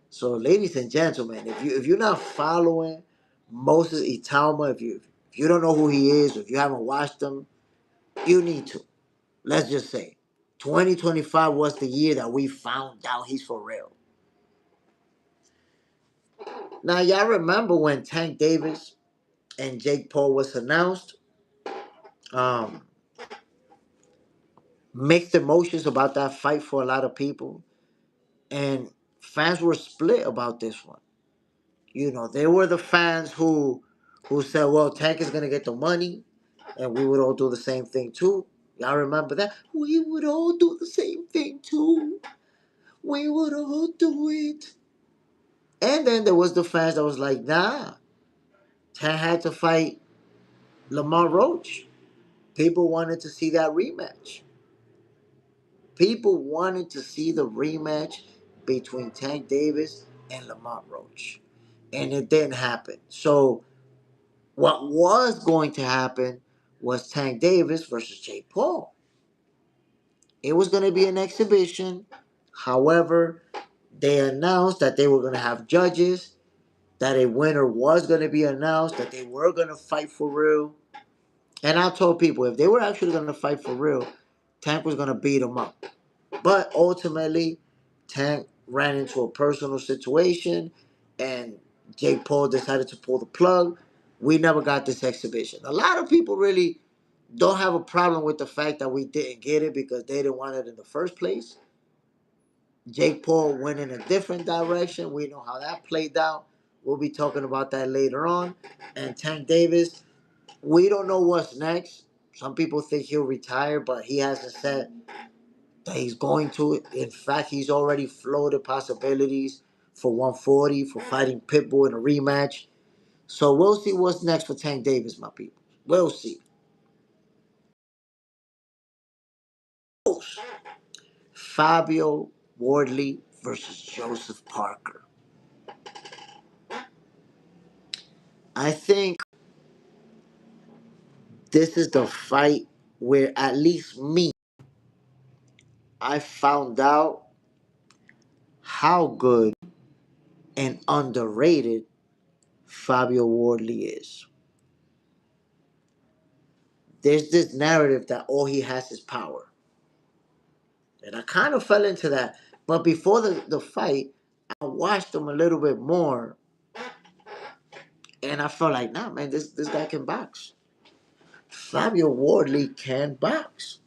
So, ladies and gentlemen, if you're not following Moses Italma, if you don't know who he is, if you haven't watched him, you need to. Let's just say 2025 was the year that we found out he's for real. Now, y'all remember when Tank Davis and Jake Paul was announced? Um, Mixed emotions about that fight for a lot of people, and fans were split about this one. There were the fans who said, "Well, Tank is gonna get the money, and we would all do the same thing too." Y'all remember that? We would all do the same thing too. We would all do it. And then there was the fans that was like, "Nah, Tank had to fight Lamar Roach." People wanted to see that rematch. People wanted to see the rematch between Tank Davis and Lamont Roach. And it didn't happen. So what was going to happen was Tank Davis versus Jake Paul. It was going to be an exhibition. However, they announced that they were going to have judges, that a winner was going to be announced, that they were going to fight for real. And I told people if they were actually going to fight for real, Tank was going to beat them up. But ultimately, Tank ran into a personal situation and Jake Paul decided to pull the plug. We never got this exhibition. A lot of people really don't have a problem with the fact that we didn't get it because they didn't want it in the first place. Jake Paul went in a different direction. We know how that played out. We'll be talking about that later on. And Tank Davis, we don't know what's next. Some people think he'll retire, but he hasn't said that he's going to. In fact, he's already floated possibilities for 140 for fighting Pitbull in a rematch. So we'll see what's next for Tank Davis, my people. We'll see. Fabio Wardley versus Joseph Parker. I think this is the fight where at least me, I found out how good and underrated Fabio Wardley is. There's this narrative that all he has is power. And I kind of fell into that. But before the fight, I watched him a little bit more. And I felt like, nah, man, this guy can box. Fabio Wardley can box.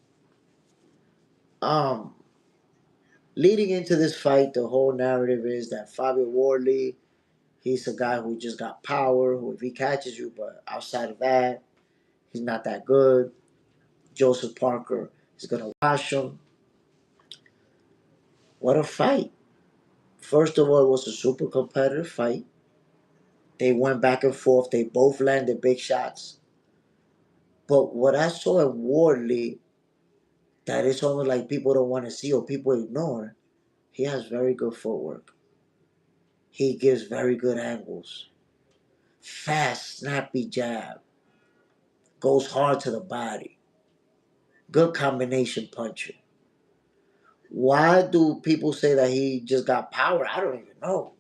Um, Leading into this fight, the whole narrative is that Fabio Wardley, he's a guy who just got power, who if he catches you, but outside of that, he's not that good. Joseph Parker is gonna wash him. What a fight. First of all, it was a super competitive fight. They went back and forth. They both landed big shots. But what I saw in Wardley, that it's almost like people don't want to see or people ignore, he has very good footwork. He gives very good angles. Fast, snappy jab. Goes hard to the body. Good combination puncher. Why do people say that he just got power? I don't even know.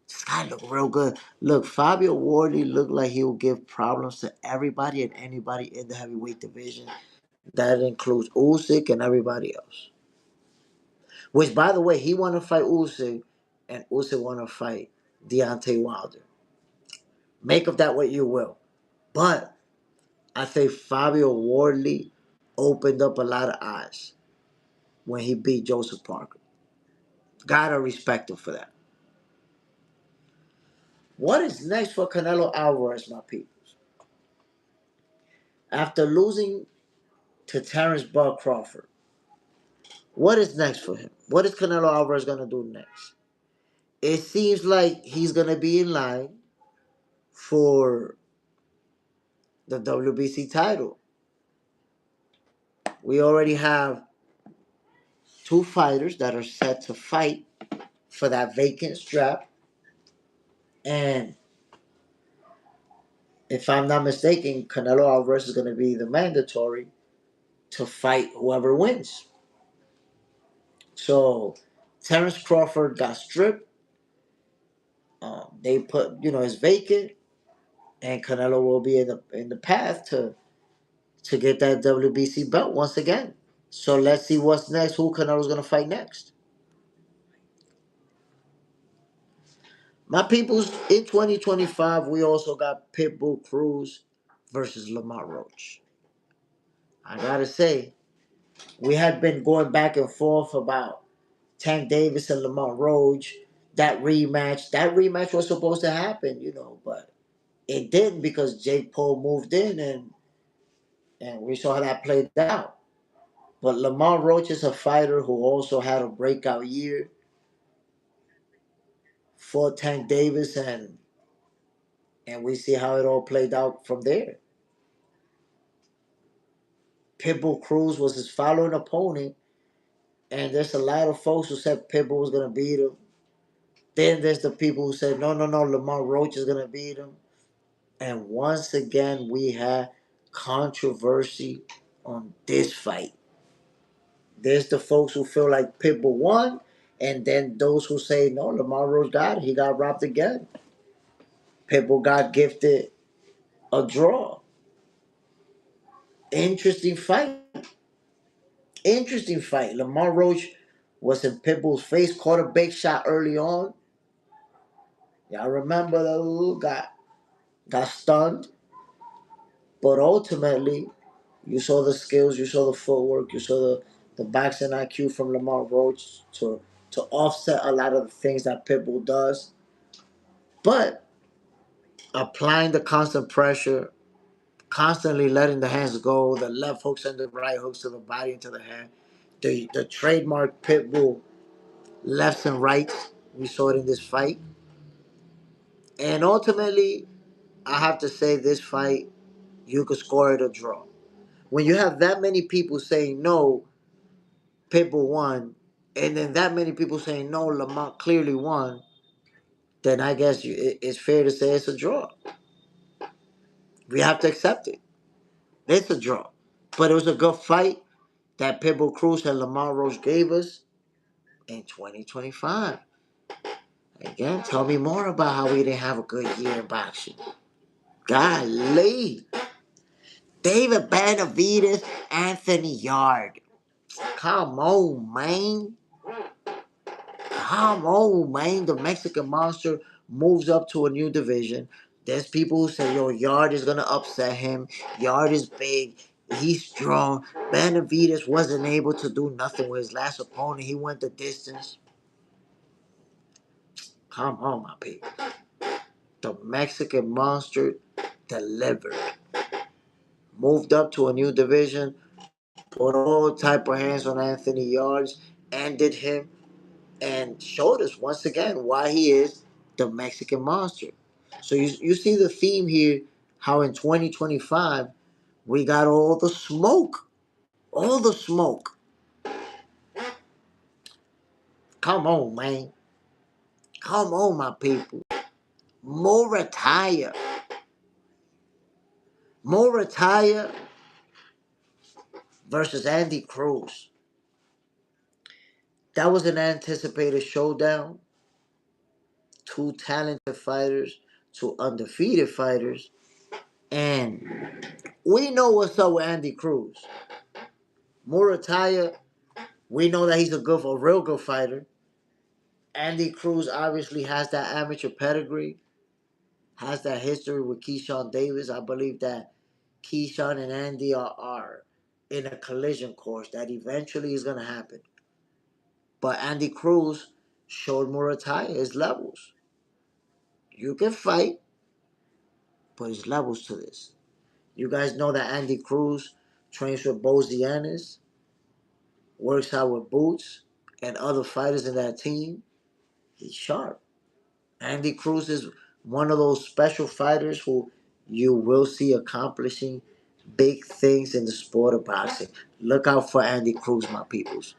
This guy look real good. Look, Fabio Wardley looked like he will give problems to everybody and anybody in the heavyweight division. That includes Usyk and everybody else. Which, by the way, he want to fight Usyk, and Usyk want to fight Deontay Wilder. Make of that what you will. But I think Fabio Wardley opened up a lot of eyes when he beat Joseph Parker. Gotta respect him for that. What is next for Canelo Alvarez, my people? After losing to Terrence Bud Crawford, what is next for him? What is Canelo Alvarez gonna do next? It seems like he's gonna be in line for the WBC title. We already have two fighters that are set to fight for that vacant strap. And if I'm not mistaken, Canelo Alvarez is going to be the mandatory to fight whoever wins. So Terrence Crawford got stripped. They put, it's vacant, and Canelo will be in the path to get that WBC belt once again. So let's see what's next. Who Canelo's going to fight next? My peoples, in 2025, we also got Pitbull Cruz versus Lamont Roach. I gotta say, we had been going back and forth about Tank Davis and Lamont Roach. That rematch was supposed to happen, but it didn't because Jake Paul moved in and we saw how that played out. But Lamont Roach is a fighter who also had a breakout year for Tank Davis and we see how it all played out from there. Pitbull Cruz was his following opponent, and there's a lot of folks who said Pitbull was gonna beat him. Then there's the people who said no, no, no, Lamont Roach is gonna beat him. And once again, we had controversy on this fight. There's the folks who feel like Pitbull won, and then those who say no, Lamont Roach got it. He got robbed again. Pitbull got gifted a draw. Interesting fight. Interesting fight. Lamont Roach was in Pitbull's face, caught a big shot early on. Y'all remember the little got stunned, but ultimately, you saw the skills, you saw the footwork, you saw the boxing IQ from Lamont Roach to offset a lot of the things that Pitbull does. But applying the constant pressure, constantly letting the hands go, the left hooks and the right hooks to the body and to the hand, the trademark Pitbull lefts and rights. We saw it in this fight. And ultimately, I have to say this fight, you could score it a draw. When you have that many people saying no, Pitbull won, and then that many people saying no, Lamont clearly won, then I guess it's fair to say it's a draw. We have to accept it. It's a draw. But it was a good fight that Pitbull Cruz and Lamont Roach gave us in 2025. Again, tell me more about how we didn't have a good year in boxing. Golly. David Benavidez, Anthony Yard. Come on, man. Come on, man. The Mexican Monster moves up to a new division. There's people who say, yo, Yard is going to upset him. Yard is big. He's strong. Benavidez wasn't able to do nothing with his last opponent. He went the distance. Come on, my people. The Mexican Monster delivered. Moved up to a new division. Put all type of hands on Anthony Yards. Ended him. And showed us once again why he is the Mexican Monster. So you see the theme here, how in 2025 we got all the smoke. All the smoke. Come on, man. Come on, my people. Morataya. Morataya versus Andy Cruz. That was an anticipated showdown. Two talented fighters, two undefeated fighters. And we know what's up with Andy Cruz. Murataya, we know that he's a real good fighter. Andy Cruz obviously has that amateur pedigree, has that history with Keyshawn Davis. I believe that Keyshawn and Andy are in a collision course that eventually is going to happen. But Andy Cruz showed Muay Thai is levels. You can fight, but there's levels to this. You guys know that Andy Cruz trains with Bozianis, works out with Boots, and other fighters in that team. He's sharp. Andy Cruz is one of those special fighters who you will see accomplishing big things in the sport of boxing. Look out for Andy Cruz, my peoples.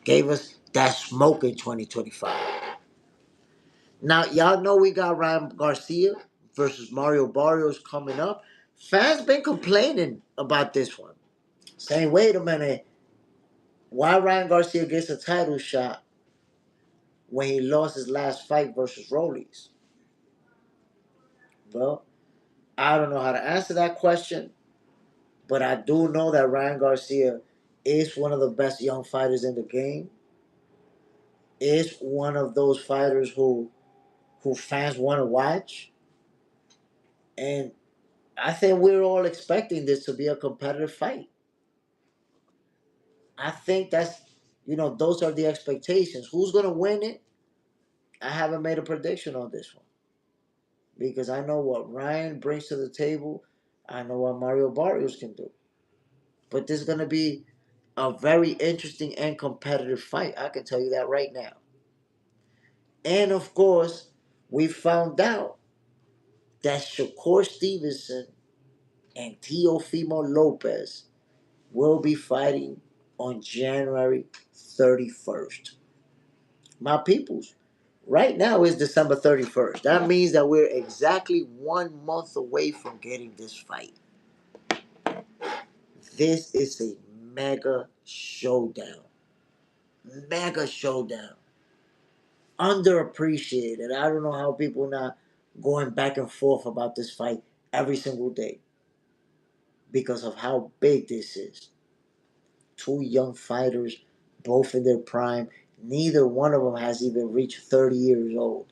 Gave us that smoke in 2025. Now, y'all know we got Ryan Garcia versus Mario Barrios coming up. Fans been complaining about this one, saying, wait a minute, why Ryan Garcia gets a title shot when he lost his last fight versus Rollies? Well, I don't know how to answer that question, but I do know that Ryan Garcia is one of the best young fighters in the game. Is one of those fighters who fans want to watch. And I think we're all expecting this to be a competitive fight. I think those are the expectations. Who's going to win it? I haven't made a prediction on this one because I know what Ryan brings to the table. I know what Mario Barrios can do. But this is going to be a very interesting and competitive fight. I can tell you that right now. And of course, we found out that Shakur Stevenson and Teofimo Lopez will be fighting on January 31st. My peoples, right now is December 31st. That means that we're exactly 1 month away from getting this fight. This is a mega showdown. Mega showdown. Underappreciated. I don't know how people not going back and forth about this fight every single day because of how big this is. Two young fighters, both in their prime. Neither one of them has even reached 30 years old.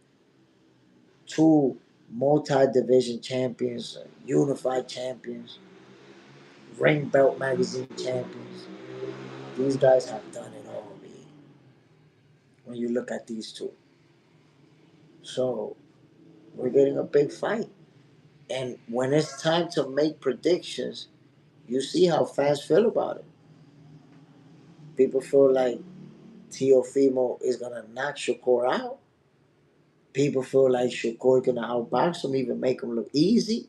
Two multi-division champions, unified champions, ring belt magazine champions. These guys have done it all, man. When you look at these two. So we're getting a big fight. And when it's time to make predictions, you see how fans feel about it. People feel like Teofimo is gonna knock Shakur out. People feel like Shakur gonna outbox him, even make him look easy.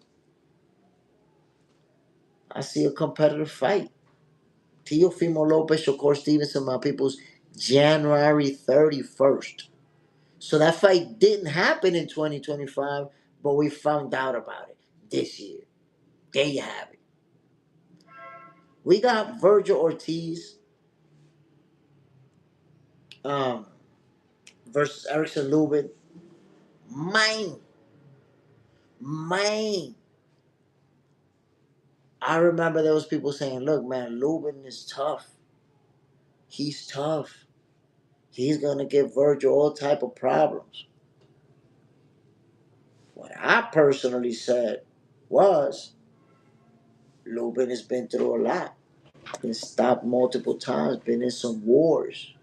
I see a competitive fight. Teofimo Lopez, Shakur Stevenson, my people's January 31st. So that fight didn't happen in 2025, but we found out about it this year. There you have it. We got Virgil Ortiz um, versus Erickson Lubin. Mine. Mine. I remember there was people saying, look, man, Lubin is tough. He's tough. He's going to give Virgil all type of problems. What I personally said was, Lubin has been through a lot. Been stopped multiple times, been in some wars.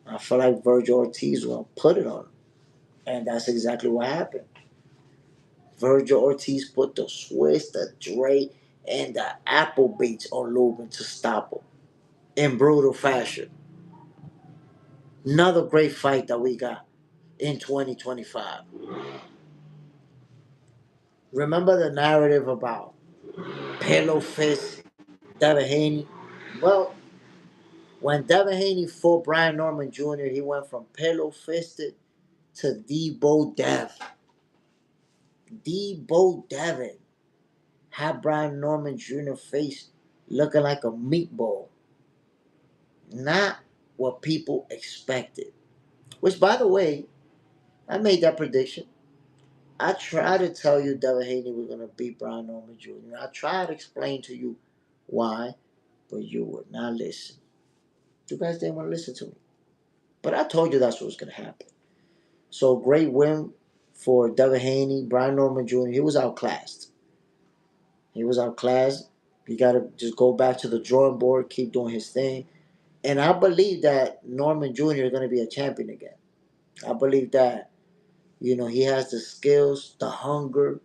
I feel like Virgil Ortiz will put it on him. And that's exactly what happened. Virgil Ortiz put the Swiss, the Dre, and the Apple Beats on Lubin to stop him in brutal fashion. Another great fight that we got in 2025. Remember the narrative about Pillow Fist, Devin Haney? Well, when Devin Haney fought Brian Norman Jr., he went from pillow fisted to Debo Dev. Debo Devin had Brian Norman Jr. face looking like a meatball. Not what people expected. Which, by the way, I made that prediction. I tried to tell you Devin Haney was going to beat Brian Norman Jr. I tried to explain to you why, but you would not listen. You guys didn't want to listen to me. But I told you that's what was going to happen. So great win for Devin Haney, Brian Norman Jr. He was outclassed. He was outclassed. He got to just go back to the drawing board, keep doing his thing. And I believe that Norman Jr. is going to be a champion again. I believe that, he has the skills, the hunger.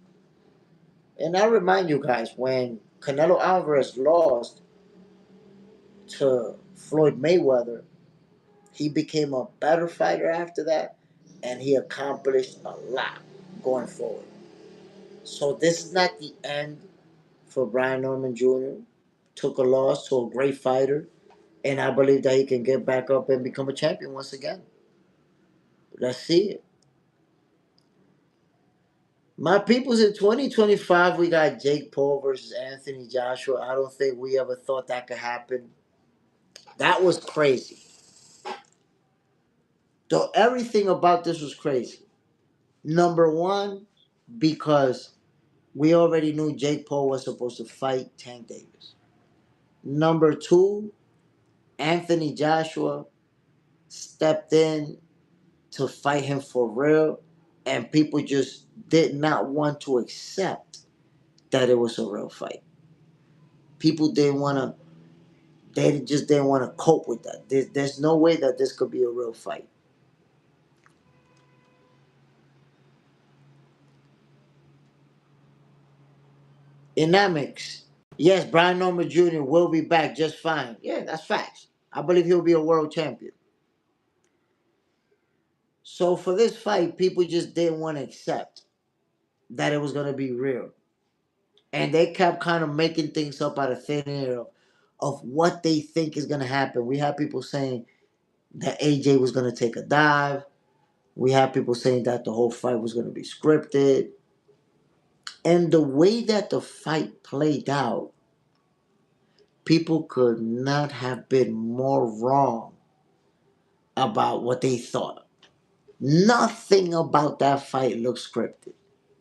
And I remind you guys, when Canelo Alvarez lost to Floyd Mayweather, he became a better fighter after that, and he accomplished a lot going forward. So this is not the end for Brian Norman Jr. Took a loss to a great fighter, and I believe that he can get back up and become a champion once again. Let's see it. My peoples, in 2025, we got Jake Paul versus Anthony Joshua. I don't think we ever thought that could happen. That was crazy. Though everything about this was crazy. Number one, because we already knew Jake Paul was supposed to fight Tank Davis. Number two, Anthony Joshua stepped in to fight him for real, and people just did not want to accept that it was a real fight. People didn't want to, they just didn't want to cope with that. There's no way that this could be a real fight. In that mix, yes, Brian Norman Jr. will be back just fine. Yeah, that's facts. I believe he'll be a world champion. So for this fight, people just didn't want to accept that it was going to be real. And they kept kind of making things up out of thin air of what they think is going to happen. We have people saying that AJ was going to take a dive. We have people saying that the whole fight was going to be scripted. And the way that the fight played out, people could not have been more wrong about what they thought. Nothing about that fight looked scripted.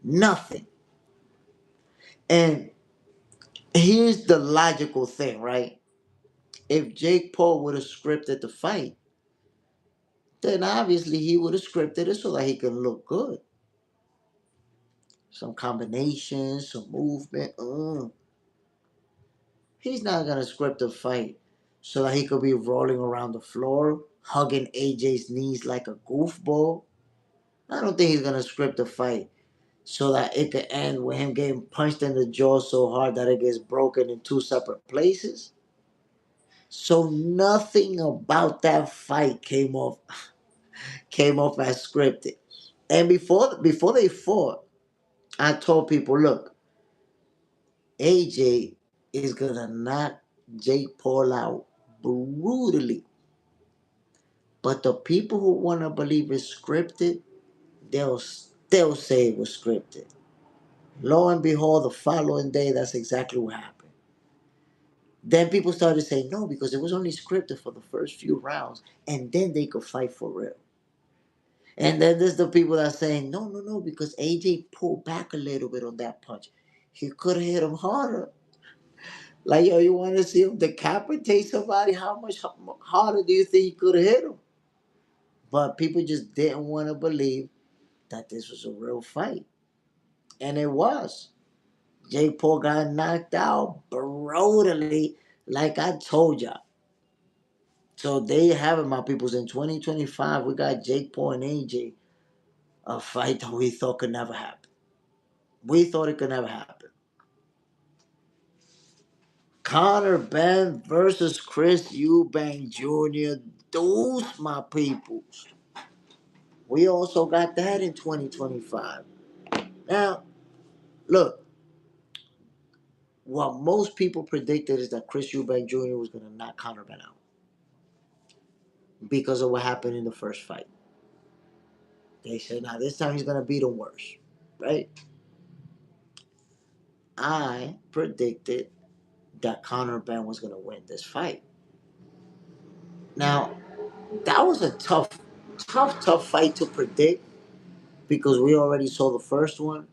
Nothing. And here's the logical thing, right? If Jake Paul would have scripted the fight, then obviously he would have scripted it so that he can look good. Some combinations, some movement. He's not gonna script a fight so that he could be rolling around the floor, hugging AJ's knees like a goofball. I don't think he's gonna script a fight so that it could end with him getting punched in the jaw so hard that it gets broken in two separate places. So nothing about that fight came off as scripted. And before they fought, I told people, look, AJ is gonna knock Jake Paul out brutally. But the people who wanna believe it's scripted, they'll still say it was scripted. Lo and behold, the following day, that's exactly what happened. Then people started saying no because it was only scripted for the first few rounds, and then they could fight for real. And then there's the people that are saying no, no, no, because AJ pulled back a little bit on that punch. He could have hit him harder. Like, yo, you want to see him decapitate somebody? How much harder do you think he could have hit him? But people just didn't want to believe that this was a real fight. And it was. Jake Paul got knocked out brutally, like I told y'all. So there you have it, my peoples. In 2025, we got Jake Paul and AJ, a fight that we thought could never happen. We thought it could never happen. Conor Ben versus Chris Eubank Jr. Those, my peoples. We also got that in 2025. Now, look, what most people predicted is that Chris Eubank Jr. was going to knock Conor Ben out because of what happened in the first fight. They said, now this time he's going to beat him worse, right? I predicted that Conor Ben was going to win this fight. Now, that was a tough fight to predict because we already saw the first one.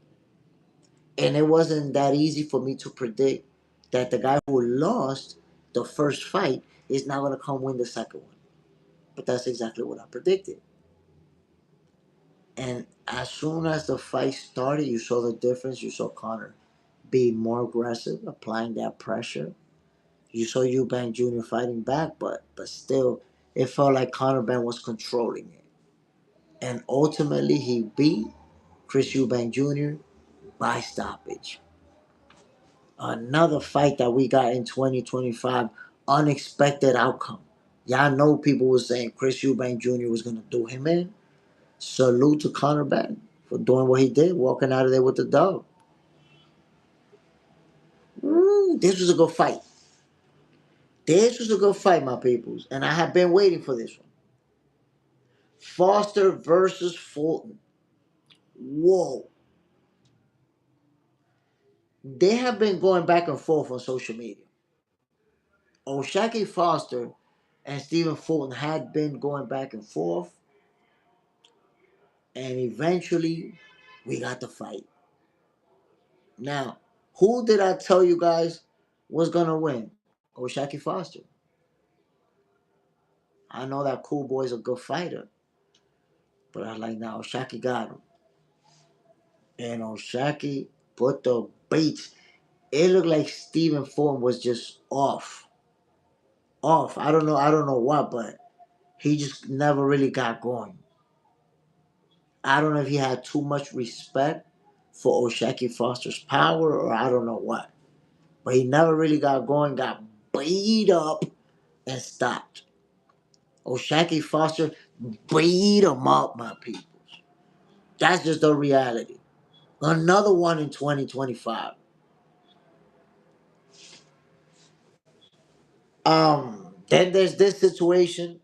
And it wasn't that easy for me to predict that the guy who lost the first fight is now going to come win the second one. But that's exactly what I predicted. And as soon as the fight started, you saw the difference. You saw Conor being more aggressive, applying that pressure. You saw Eubank Jr. fighting back, but still, it felt like Conor Ben was controlling it. And ultimately, he beat Chris Eubank Jr. by stoppage. Another fight that we got in 2025, unexpected outcome. Y'all know people were saying Chris Eubank Jr. was going to do him in. Salute to Conor Ben for doing what he did, walking out of there with the dub. This was a good fight. This was a good fight, my peoples. And I have been waiting for this one. Foster versus Fulton. Whoa. They have been going back and forth on social media. O'Shaquie Foster and Stephen Fulton had been going back and forth. And eventually, we got the fight. Now, who did I tell you guys was going to win? O'Shaquie Foster. I know that Cool Boy's a good fighter. But I like now O'Shaquie got him. And O'Shaquie put the beats. It looked like Stephen Fulton was just off. Off. I don't know what, but he just never really got going. I don't know if he had too much respect for O'Shaquie Foster's power or I don't know what. But he never really got going, got beat up and stopped. O'Shaquie Foster beat him up, my people. That's just the reality. Another one in 2025. Then there's this situation.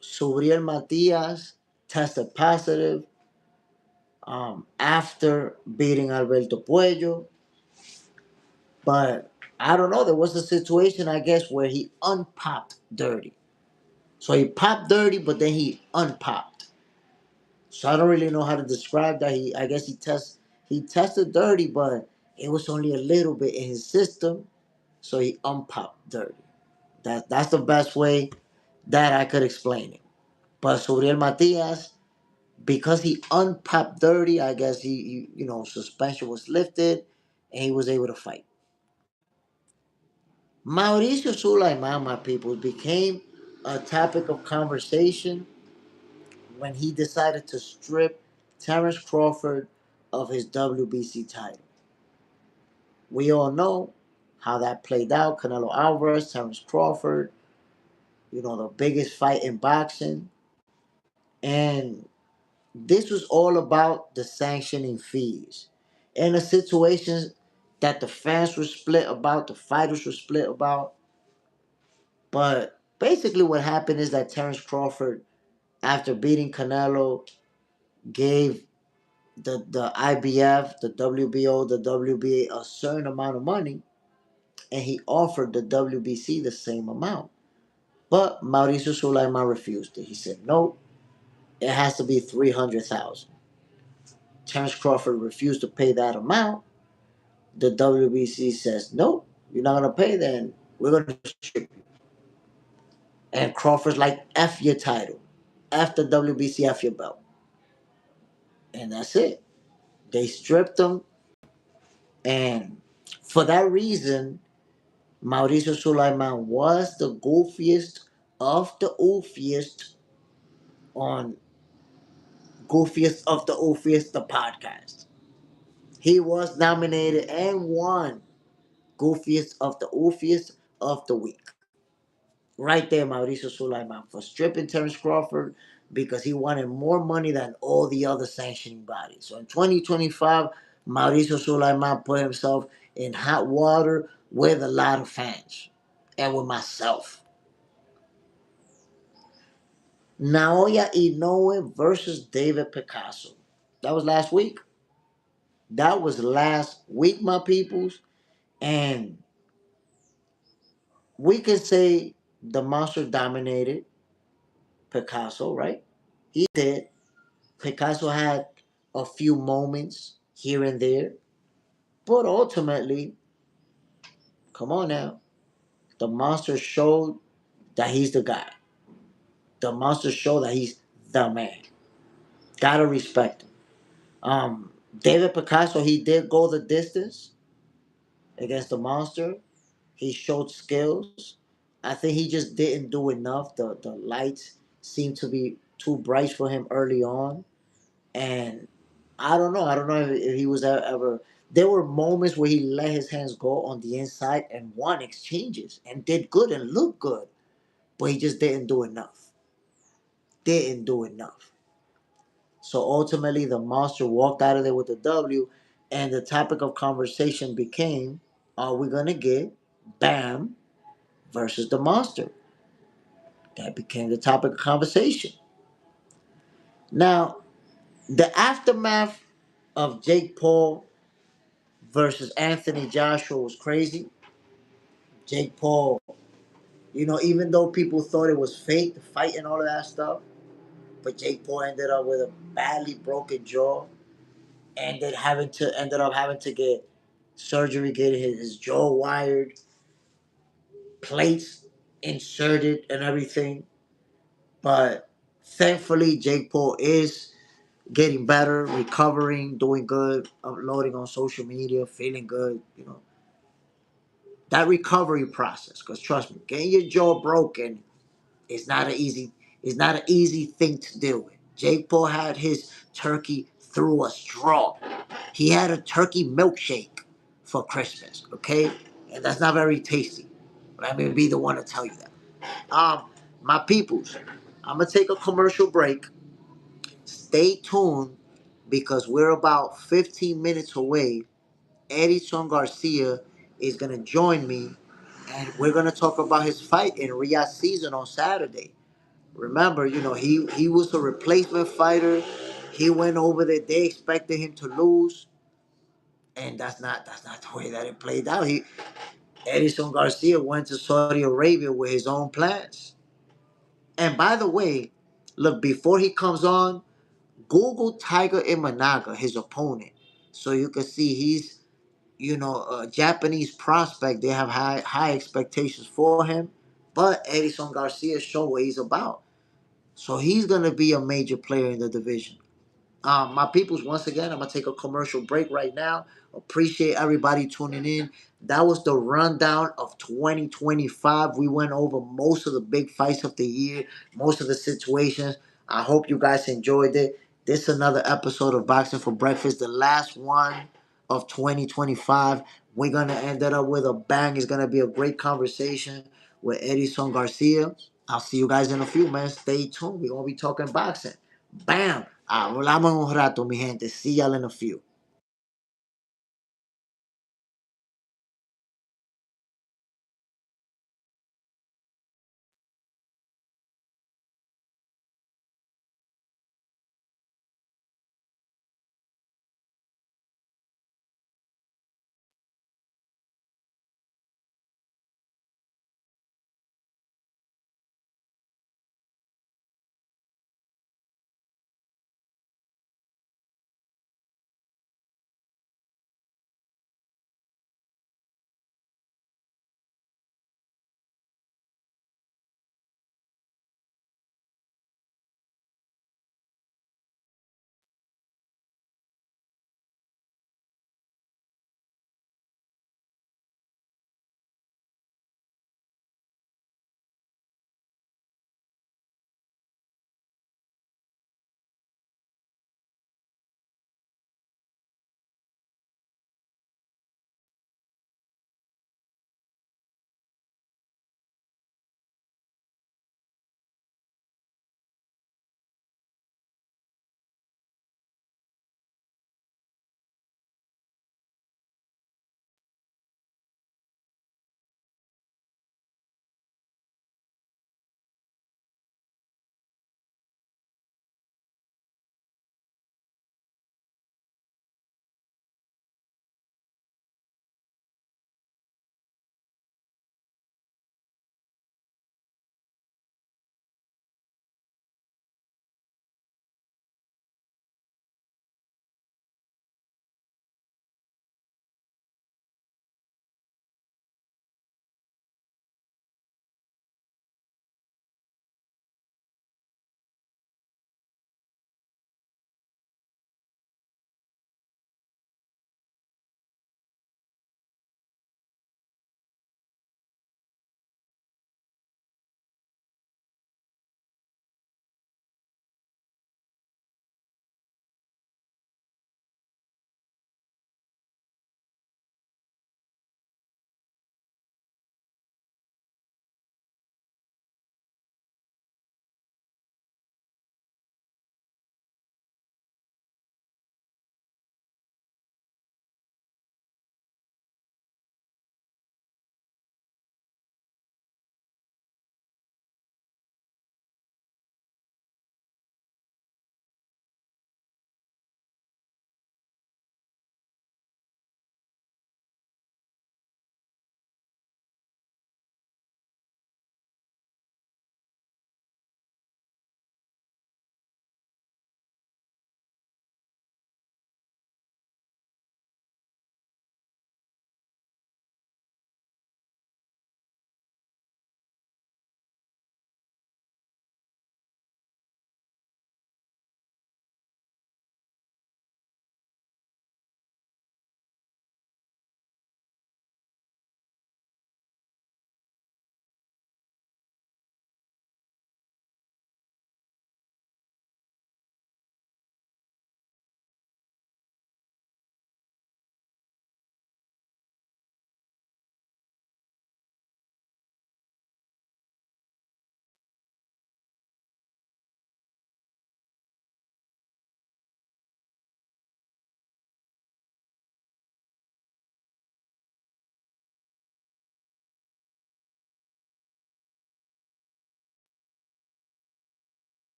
Subriel Matias tested positive after beating Alberto Puello. But I don't know. There was a situation, I guess, where he unpopped dirty. So he popped dirty, but then he unpopped. So I don't really know how to describe that. I guess he tested dirty, but it was only a little bit in his system. So he unpopped dirty. That's the best way that I could explain it. But Subriel Matias, because he unpopped dirty, I guess suspension was lifted and he was able to fight. Mauricio Sulaiman, my people, became a topic of conversation when he decided to strip Terence Crawford of his WBC title. We all know how that played out. Canelo Alvarez, Terence Crawford, the biggest fight in boxing. And this was all about the sanctioning fees. And the situations that the fans were split about, the fighters were split about. But basically, what happened is that Terence Crawford, after beating Canelo, gave the IBF, the WBO, the WBA a certain amount of money, and he offered the WBC the same amount. But Mauricio Sulaiman refused it. He said, no, it has to be 300,000. Terence Crawford refused to pay that amount. The WBC says, no, you're not going to pay, then we're going to strip you. And Crawford's like, F your title. F the WBC, F your belt. And that's it. They stripped him. And for that reason, Mauricio Sulaiman was the goofiest of the oofiest on Goofiest of the Oofiest, the podcast. He was nominated and won Goofiest of the Oofiest of the Week. Right there, Mauricio Sulaiman, for stripping Terence Crawford because he wanted more money than all the other sanctioning bodies. So in 2025, Mauricio Sulaiman put himself in hot water with a lot of fans and with myself. Naoya Inoue versus David Picasso. That was last week. That was last week, my peoples. And we could say the monster dominated Picasso, right? He did. Picasso had a few moments here and there. But ultimately, come on now, the monster showed that he's the guy. The monster showed that he's the man. Gotta respect him. David Picasso, he did go the distance against the monster. He showed skills. I think he just didn't do enough. The lights seemed to be too bright for him early on, and I don't know. I don't know if he was ever. There were moments where he let his hands go on the inside and won exchanges and did good and looked good, but he just didn't do enough. Didn't do enough. So ultimately, the monster walked out of there with a W, and the topic of conversation became: are we gonna get Bam versus the monster? That became the topic of conversation. Now, the aftermath of Jake Paul versus Anthony Joshua was crazy. Jake Paul, even though people thought it was fake, the fight and all of that stuff, but Jake Paul ended up with a badly broken jaw, ended up having to get surgery, getting his jaw wired, plates inserted, and everything. But thankfully, Jake Paul is getting better, recovering, doing good, uploading on social media, feeling good. That recovery process. Because trust me, getting your jaw broken is not an easy. Is not an easy thing to deal with. Jake Paul had his turkey through a straw. He had a turkey milkshake for Christmas. Okay, and that's not very tasty. Let me be the one to tell you that. My peoples, I'm gonna take a commercial break. Stay tuned because we're about 15 minutes away. Edison Garcia is gonna join me, and we're gonna talk about his fight in Riyadh season on Saturday. Remember, he was a replacement fighter. He went over there. They expected him to lose, and that's not the way that it played out. Edison Garcia went to Saudi Arabia with his own plans. And by the way, look, before he comes on, Google Tiger Imanaga, his opponent, so you can see he's a Japanese prospect. They have high expectations for him, but Edison Garcia showed what he's about. So he's gonna be a major player in the division. My peoples, once again, I'm gonna take a commercial break right now. Appreciate everybody tuning in. That was the rundown of 2025. We went over most of the big fights of the year, most of the situations. I hope you guys enjoyed it. This is another episode of Boxing for Breakfast, the last one of 2025. We're gonna end it up with a bang. It's gonna be a great conversation with Edison Garcia. I'll see you guys in a few, man. Stay tuned. We're gonna be talking boxing. Bam! Hablamos en un rato, mi gente. See y'all in a few.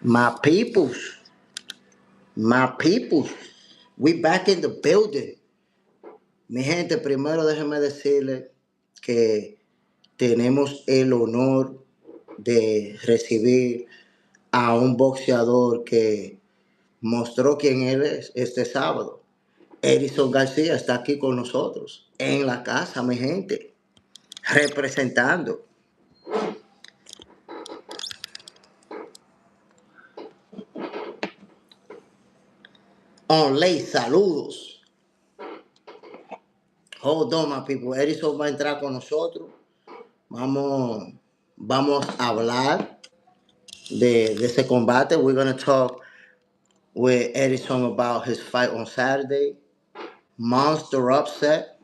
My peoples, my peoples, we back in the building. Mi gente, primero déjeme decirle que tenemos el honor de recibir a un boxeador que mostró quién él es este sábado. Edison García está aquí con nosotros, en la casa, mi gente, representando. Onley, saludos. Hold on, my people. Edison va a entrar con nosotros. Vamos, vamos a hablar de ese combate. We're going to talk with Edison about his fight on Saturday. Monster upset.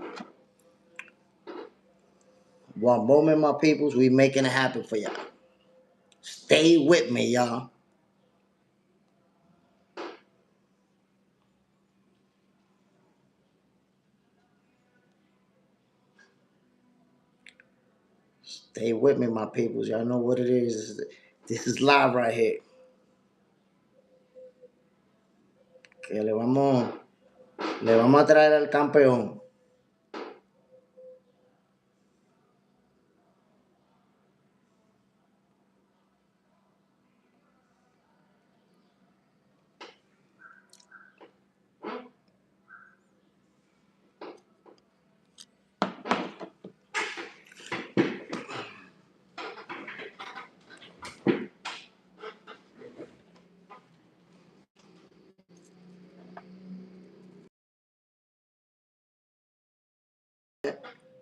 One moment, my peoples. We making it happen for y'all. Stay with me, y'all. Stay with me, my peoples. Y'all know what it is. This is live right here. Que le vamos a traer al campeón.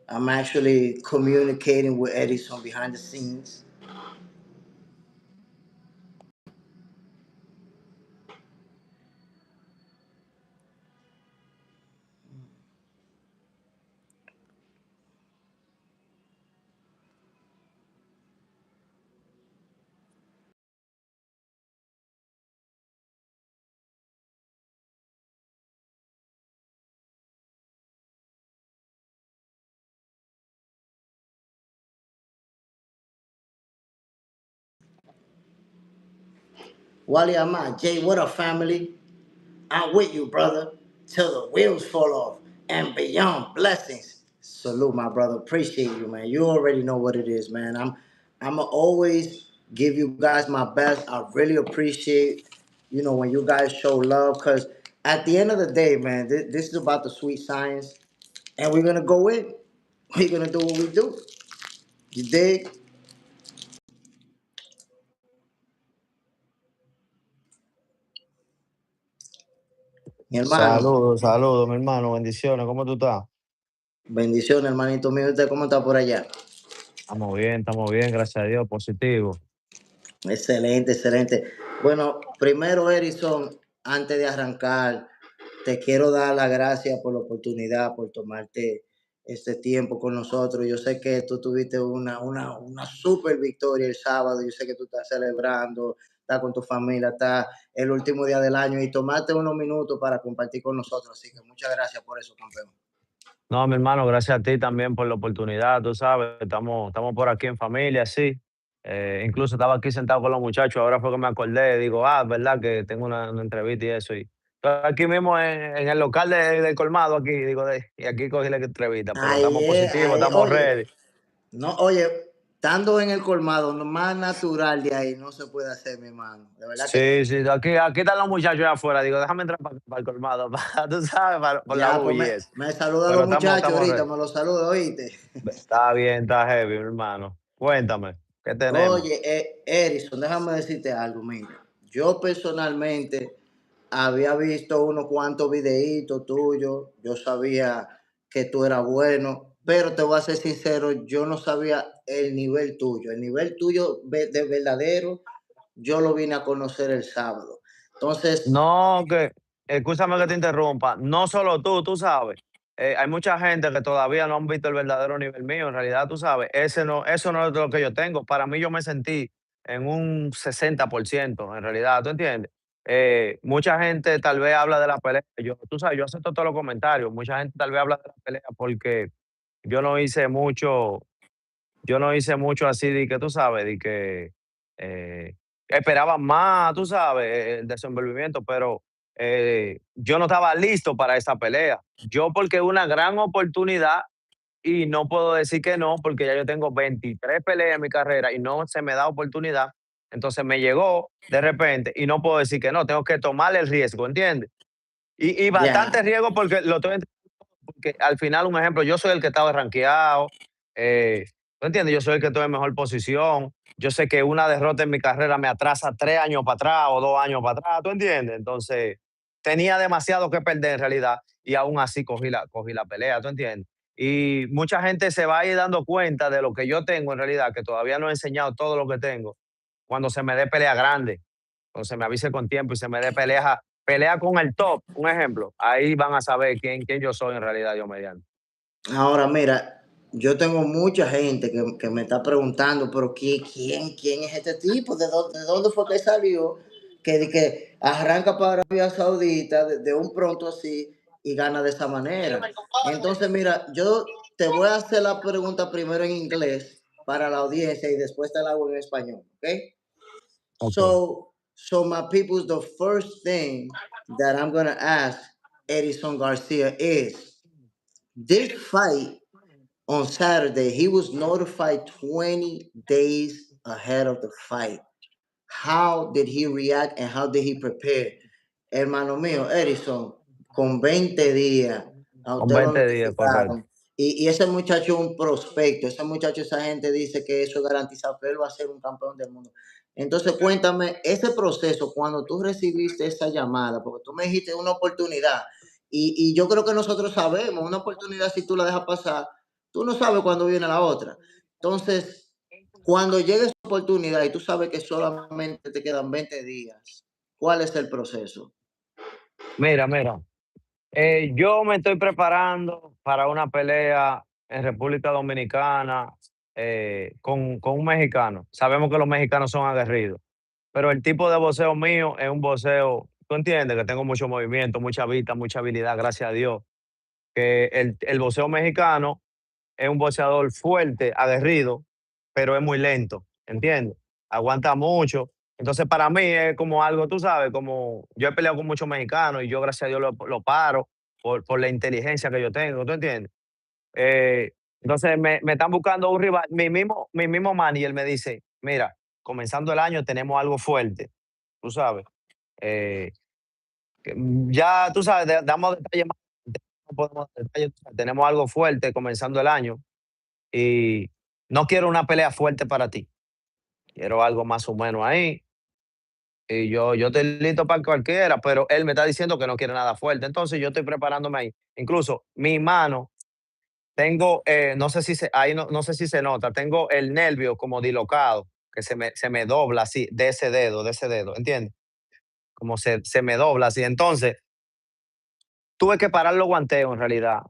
I'm actually communicating with Edison behind the scenes. Wally Ahmad, Jay, what up, family? I'm with you, brother, till the wheels fall off and beyond blessings. Salute, my brother. Appreciate you, man. You already know what it is, man. I'm always give you guys my best. I really appreciate, when you guys show love, because at the end of the day, man, this is about the sweet science, and we're gonna go in. We're gonna do what we do. You dig? Mi hermano, Saludos, saludos, mi hermano. Bendiciones. ¿Cómo tú estás? bendiciones, hermanito mío. ¿Usted cómo está por allá? Estamos bien, gracias a Dios, positivo. Excelente, excelente. Bueno, primero, Erison, antes de arrancar, te quiero dar las gracias por la oportunidad, por tomarte este tiempo con nosotros. Yo sé que tú tuviste una super victoria el sábado. Yo sé que tú estás celebrando, estás con tu familia, estás el último día del año y tomaste unos minutos para compartir con nosotros. Así que muchas gracias por eso, campeón. No, mi hermano, gracias a ti también por la oportunidad, tú sabes, estamos por aquí en familia, sí. Incluso estaba aquí sentado con los muchachos, ahora fue que me acordé, digo, verdad que tengo una entrevista y eso. Y estoy aquí mismo en el local del colmado, aquí, digo, y aquí cogí la entrevista, pero estamos positivos, estamos Oye, ready. no, oye, estando en el colmado, lo más natural de ahí no se puede hacer, mi hermano. De verdad que Sí, sí, aquí están los muchachos allá afuera, digo, déjame entrar para el colmado, tú sabes, por la ya, pues bulla y eso. me saluda a Pero los muchachos estamos ahorita, ready. me los saluda, oíste. Está bien, está heavy, mi hermano. Cuéntame, ¿qué tenemos? Oye, Edison, déjame decirte algo, mira. Yo personalmente había visto unos cuantos videitos tuyos, yo sabía que tú eras bueno, pero te voy a ser sincero, yo no sabía el nivel tuyo. El nivel tuyo de verdadero, yo lo vine a conocer el sábado. Entonces, No, escúchame que te interrumpa. No solo tú sabes. Hay mucha gente que todavía no han visto el verdadero nivel mío. En realidad, tú sabes, eso no es lo que yo tengo. Para mí, yo me sentí en un 60%, en realidad, ¿tú entiendes? Mucha gente tal vez habla de la pelea. Tú sabes, yo acepto todos los comentarios. Mucha gente tal vez habla de la pelea porque yo no hice mucho, yo no hice mucho así de que tú sabes, de que esperaban más, tú sabes, el desenvolvimiento, pero yo no estaba listo para esa pelea. Yo porque una gran oportunidad y no puedo decir que no, porque ya yo tengo 23 peleas en mi carrera y no se me da oportunidad. Entonces me llegó de repente y no puedo decir que no, tengo que tomar el riesgo, ¿entiendes? Y bastante Ya. riesgo porque lo estoy porque al final, un ejemplo, yo soy el que estaba rankeado, ¿tú entiendes? Yo soy el que estoy en mejor posición. Yo sé que una derrota en mi carrera me atrasa 3 años para atrás o 2 años para atrás, ¿tú entiendes? Entonces, tenía demasiado que perder en realidad y aún así cogí la pelea, ¿tú entiendes? Y mucha gente se va a ir dando cuenta de lo que yo tengo en realidad, que todavía no he enseñado todo lo que tengo, cuando se me dé pelea grande, cuando se me avise con tiempo y se me dé pelea con el top, un ejemplo. Ahí van a saber quién yo soy en realidad, yo mediante. Ahora, mira, yo tengo mucha gente que me está preguntando, pero quién es este tipo? De dónde fue que salió? Que arranca para Arabia Saudita de un pronto así y gana de esa manera. Entonces, mira, yo te voy a hacer la pregunta primero en inglés para la audiencia y después te la hago en español, ¿ok? Ok. So my people's the first thing that I'm gonna ask Edison Garcia is this fight on Saturday, he was notified 20 days ahead of the fight. How did he react and how did he prepare? Hermano mío, Edison, con 20 días, a Con usted lo 20 días, correcto. notificaron. Y ese muchacho es un prospecto, ese muchacho, esa gente dice que eso es garantizado, que él va a ser un campeón del mundo. Entonces, cuéntame, ese proceso, cuando tú recibiste esa llamada, porque tú me dijiste una oportunidad, y yo creo que nosotros sabemos, una oportunidad si tú la dejas pasar, tú no sabes cuándo viene la otra. Entonces, cuando llegue esa oportunidad y tú sabes que solamente te quedan 20 días, ¿cuál es el proceso? Mira, yo me estoy preparando para una pelea en República Dominicana con un mexicano. Sabemos que los mexicanos son aguerridos, pero el tipo de boxeo mío es un boxeo, tú entiendes, que tengo mucho movimiento, mucha vista, mucha habilidad, gracias a Dios. Que el boxeo mexicano es un boxeador fuerte, aguerrido, pero es muy lento, ¿entiendes? Aguanta mucho. Entonces, para mí es como algo, tú sabes, como yo he peleado con muchos mexicanos y yo, gracias a Dios, lo paro por la inteligencia que yo tengo, ¿tú entiendes? Entonces, me están buscando un rival. Mi mismo manager me dice, mira, comenzando el año tenemos algo fuerte, tú sabes. Eh, ya, tú sabes, damos detalles más, no podemos dar detalles, tú sabes, tenemos algo fuerte comenzando el año y no quiero una pelea fuerte para ti. Quiero algo más o menos ahí. Y yo estoy listo para cualquiera, pero él me está diciendo que no quiere nada fuerte. Entonces yo estoy preparándome ahí. Incluso mi mano, tengo, no sé si ahí no sé si se nota, tengo el nervio como dislocado, que se me dobla así, de ese dedo, ¿entiendes? Como se me dobla así. Entonces, tuve que parar los guanteos en realidad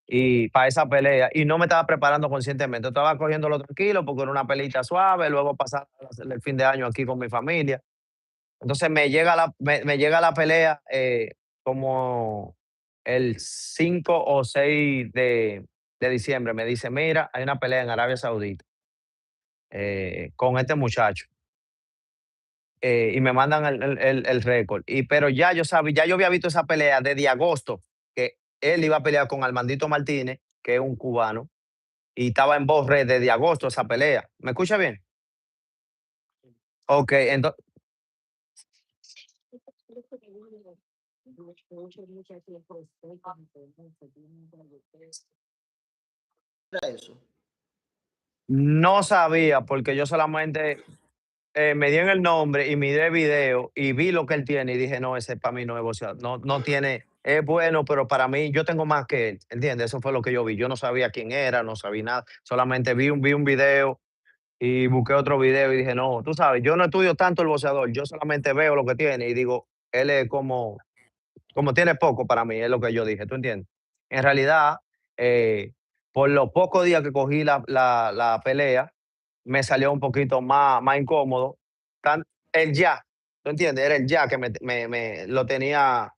y para esa pelea y no me estaba preparando conscientemente, estaba cogiéndolo tranquilo porque era una peleita suave, luego pasar el fin de año aquí con mi familia. Entonces me llega la pelea como el 5 o 6 de diciembre. Me dice, mira, hay una pelea en Arabia Saudita con este muchacho. Y me mandan el récord. Pero ya yo sabía, ya yo había visto esa pelea desde agosto, que él iba a pelear con Armandito Martínez, que es un cubano, y estaba en voz red desde agosto esa pelea. ¿Me escucha bien? Ok, entonces, Era eso. no sabía porque yo solamente me dieron el nombre y miré el video y vi lo que él tiene y dije, no, ese para mí no es boxeador. No, no tiene, es bueno, pero para mí yo tengo más que él, ¿entiendes? Eso fue lo que yo vi. Yo no sabía quién era, no sabía nada. Solamente vi un video y busqué otro video y dije, no, tú sabes, yo no estudio tanto el boxeador, yo solamente veo lo que tiene y digo, él es como tiene poco para mí, es lo que yo dije, ¿tú entiendes? En realidad, eh, por los pocos días que cogí la pelea, me salió un poquito más incómodo. El ya, ¿tú entiendes? Era el ya que me tenía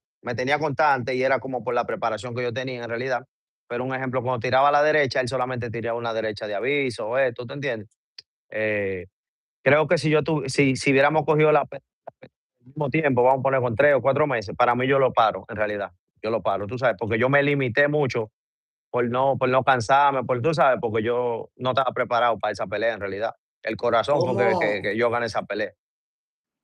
constante y era como por la preparación que yo tenía en realidad. Pero un ejemplo, cuando tiraba a la derecha, él solamente tiraba una derecha de aviso, o esto, ¿tú entiendes? Eh, creo que si hubiéramos cogido al mismo tiempo, vamos a poner con 3 o 4 meses, para mí yo lo paro, en realidad. Yo lo paro, tú sabes, porque yo me limité mucho por no cansarme, tú sabes, porque yo no estaba preparado para esa pelea en realidad. El corazón fue ¿Cómo, que yo gané esa pelea.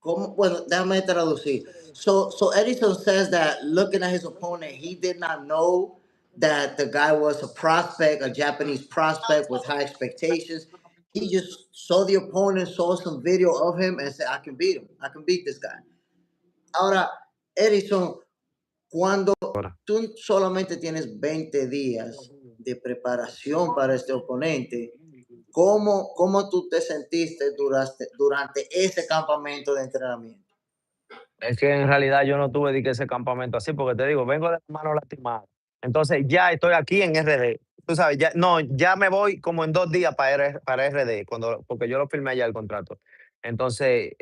bueno, déjame traducir. So Edison says that looking at his opponent, he did not know that the guy was a prospect, a Japanese prospect with high expectations. He just saw the opponent, saw some video of him, and said, "I can beat him. I can beat this guy." Ahora, Edison, cuando Ahora, tú solamente tienes 20 días de preparación para este oponente, ¿cómo tú te sentiste durante ese campamento de entrenamiento? es que en realidad yo no tuve de que ese campamento así, porque te digo, vengo de la mano lastimada. Entonces ya estoy aquí en RD. Tú sabes, ya, no, ya me voy como en 2 días para RD, porque yo lo firmé allá el contrato. Entonces,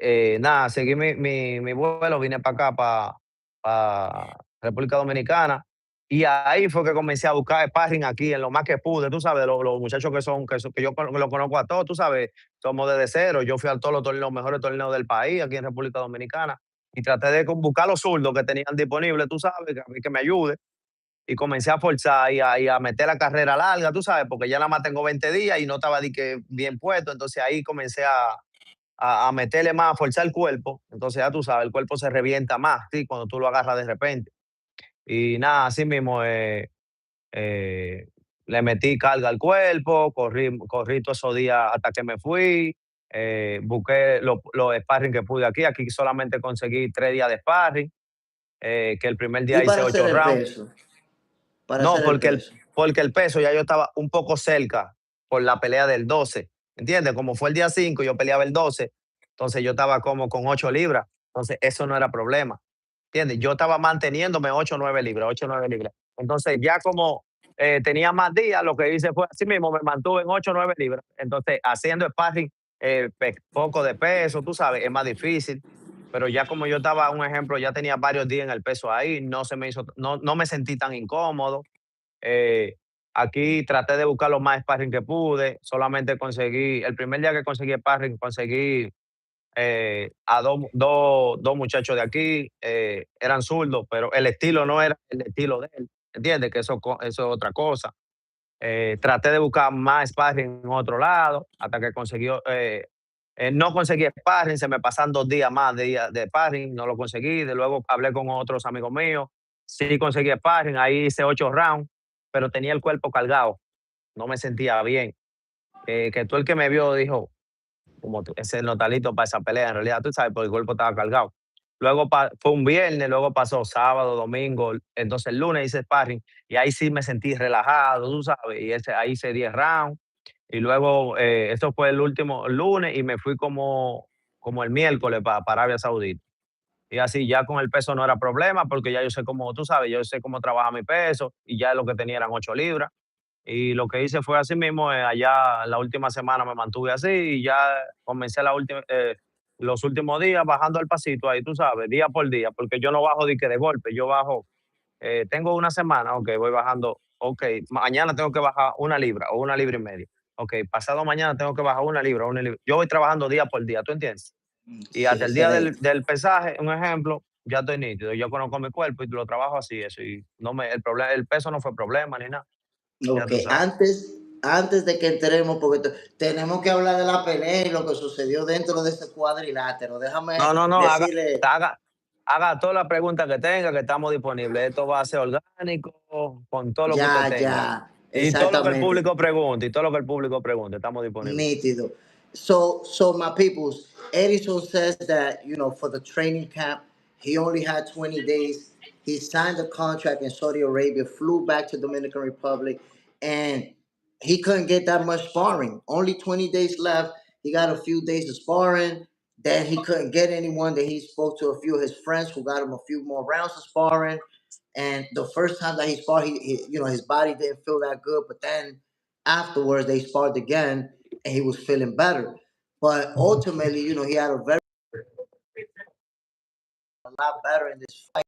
nada, seguí mi vuelo, vine para acá, para República Dominicana, y ahí fue que comencé a buscar sparring aquí, en lo más que pude, tú sabes, los muchachos que yo lo conozco a todos, tú sabes, somos desde cero. Yo fui a todos los torneos, los mejores torneos del país, aquí en República Dominicana, y traté de buscar los zurdos que tenían disponibles, tú sabes, que me ayude. Y comencé a forzar y a meter la carrera larga, tú sabes, porque ya nada más tengo 20 días y no estaba bien puesto. Entonces ahí comencé a meterle más, a forzar el cuerpo. Entonces ya tú sabes, el cuerpo se revienta más, ¿sí? Cuando tú lo agarras de repente. Y nada, así mismo eh, le metí carga al cuerpo, corrí todos esos días hasta que me fui. Busqué los sparring que pude aquí. Aquí solamente conseguí 3 días de sparring, que el primer Y día hice 8 rounds. para No, hacer el porque el, peso. porque el peso ya yo estaba un poco cerca por la pelea del 12. ¿Entiendes? Como fue el día 5, yo peleaba el 12. Entonces yo estaba como con 8 libras. Entonces eso no era problema. ¿Entiendes? Yo estaba manteniéndome 8 o 9 libras, 8 o 9 libras. Entonces ya como tenía más días, lo que hice fue así mismo, me mantuve en 8 o 9 libras. Entonces haciendo sparring, poco de peso, tú sabes, es más difícil. Pero ya como yo estaba, un ejemplo, ya tenía varios días en el peso ahí, no me sentí tan incómodo. eh, Aquí traté de buscar los más sparring que pude. Solamente conseguí, el primer día que conseguí sparring, conseguí a dos muchachos de aquí. Eran zurdos, pero el estilo no era el estilo de él. ¿Entiendes? Que eso es otra cosa. Traté de buscar más sparring en otro lado hasta que no conseguí sparring. Se me pasan 2 días más de sparring, no lo conseguí. De luego hablé con otros amigos míos, sí conseguí sparring, ahí hice 8 rounds, pero tenía el cuerpo cargado, no me sentía bien. Que tú el que me vio dijo, como tú, ese no está listo para esa pelea, en realidad, tú sabes, porque el cuerpo estaba cargado. Luego fue un viernes, luego pasó sábado, domingo, entonces el lunes hice sparring y ahí sí me sentí relajado, tú sabes, y ahí hice 10 rounds. Y luego, esto fue el último lunes y me fui como el miércoles para Arabia Saudita. Y así ya con el peso no era problema porque ya yo sé cómo, tú sabes, yo sé cómo trabaja mi peso y ya lo que tenía eran 8 libras. Y lo que hice fue así mismo, allá la última semana me mantuve así y ya comencé los últimos días bajando el pasito ahí, tú sabes, día por día, porque yo no bajo de golpe, yo bajo, tengo una semana, ok, voy bajando, ok, mañana tengo que bajar 1 libra o 1 libra y media, ok, pasado mañana tengo que bajar 1 libra, 1 libra. Yo voy trabajando día por día, ¿tú entiendes? Y Sí, hasta el día del, excelente. del pesaje, un ejemplo, ya estoy nítido, yo conozco mi cuerpo y lo trabajo así, eso, y el peso no fue problema ni nada, ya Ok, tú sabes. antes de que entremos, porque tenemos que hablar de la pelea y lo que sucedió dentro de ese cuadrilátero. No, Déjame no, no, decirle, haga, haga todas las preguntas que tenga, que estamos disponibles. Esto va a ser orgánico, con todo lo que usted tenga. Y todo lo que el exactamente. público pregunte, y todo lo que el público pregunte, estamos disponibles. Nítido. So my peoples, Edison says that for the training camp, he only had 20 days. He signed a contract in Saudi Arabia, flew back to Dominican Republic, and he couldn't get that much sparring. Only 20 days left. He got a few days of sparring. Then he couldn't get anyone. Then he spoke to a few of his friends who got him a few more rounds of sparring. And the first time that he sparred, his body didn't feel that good. But then afterwards, they sparred again, and he was feeling better. But ultimately, he had a lot better in this fight.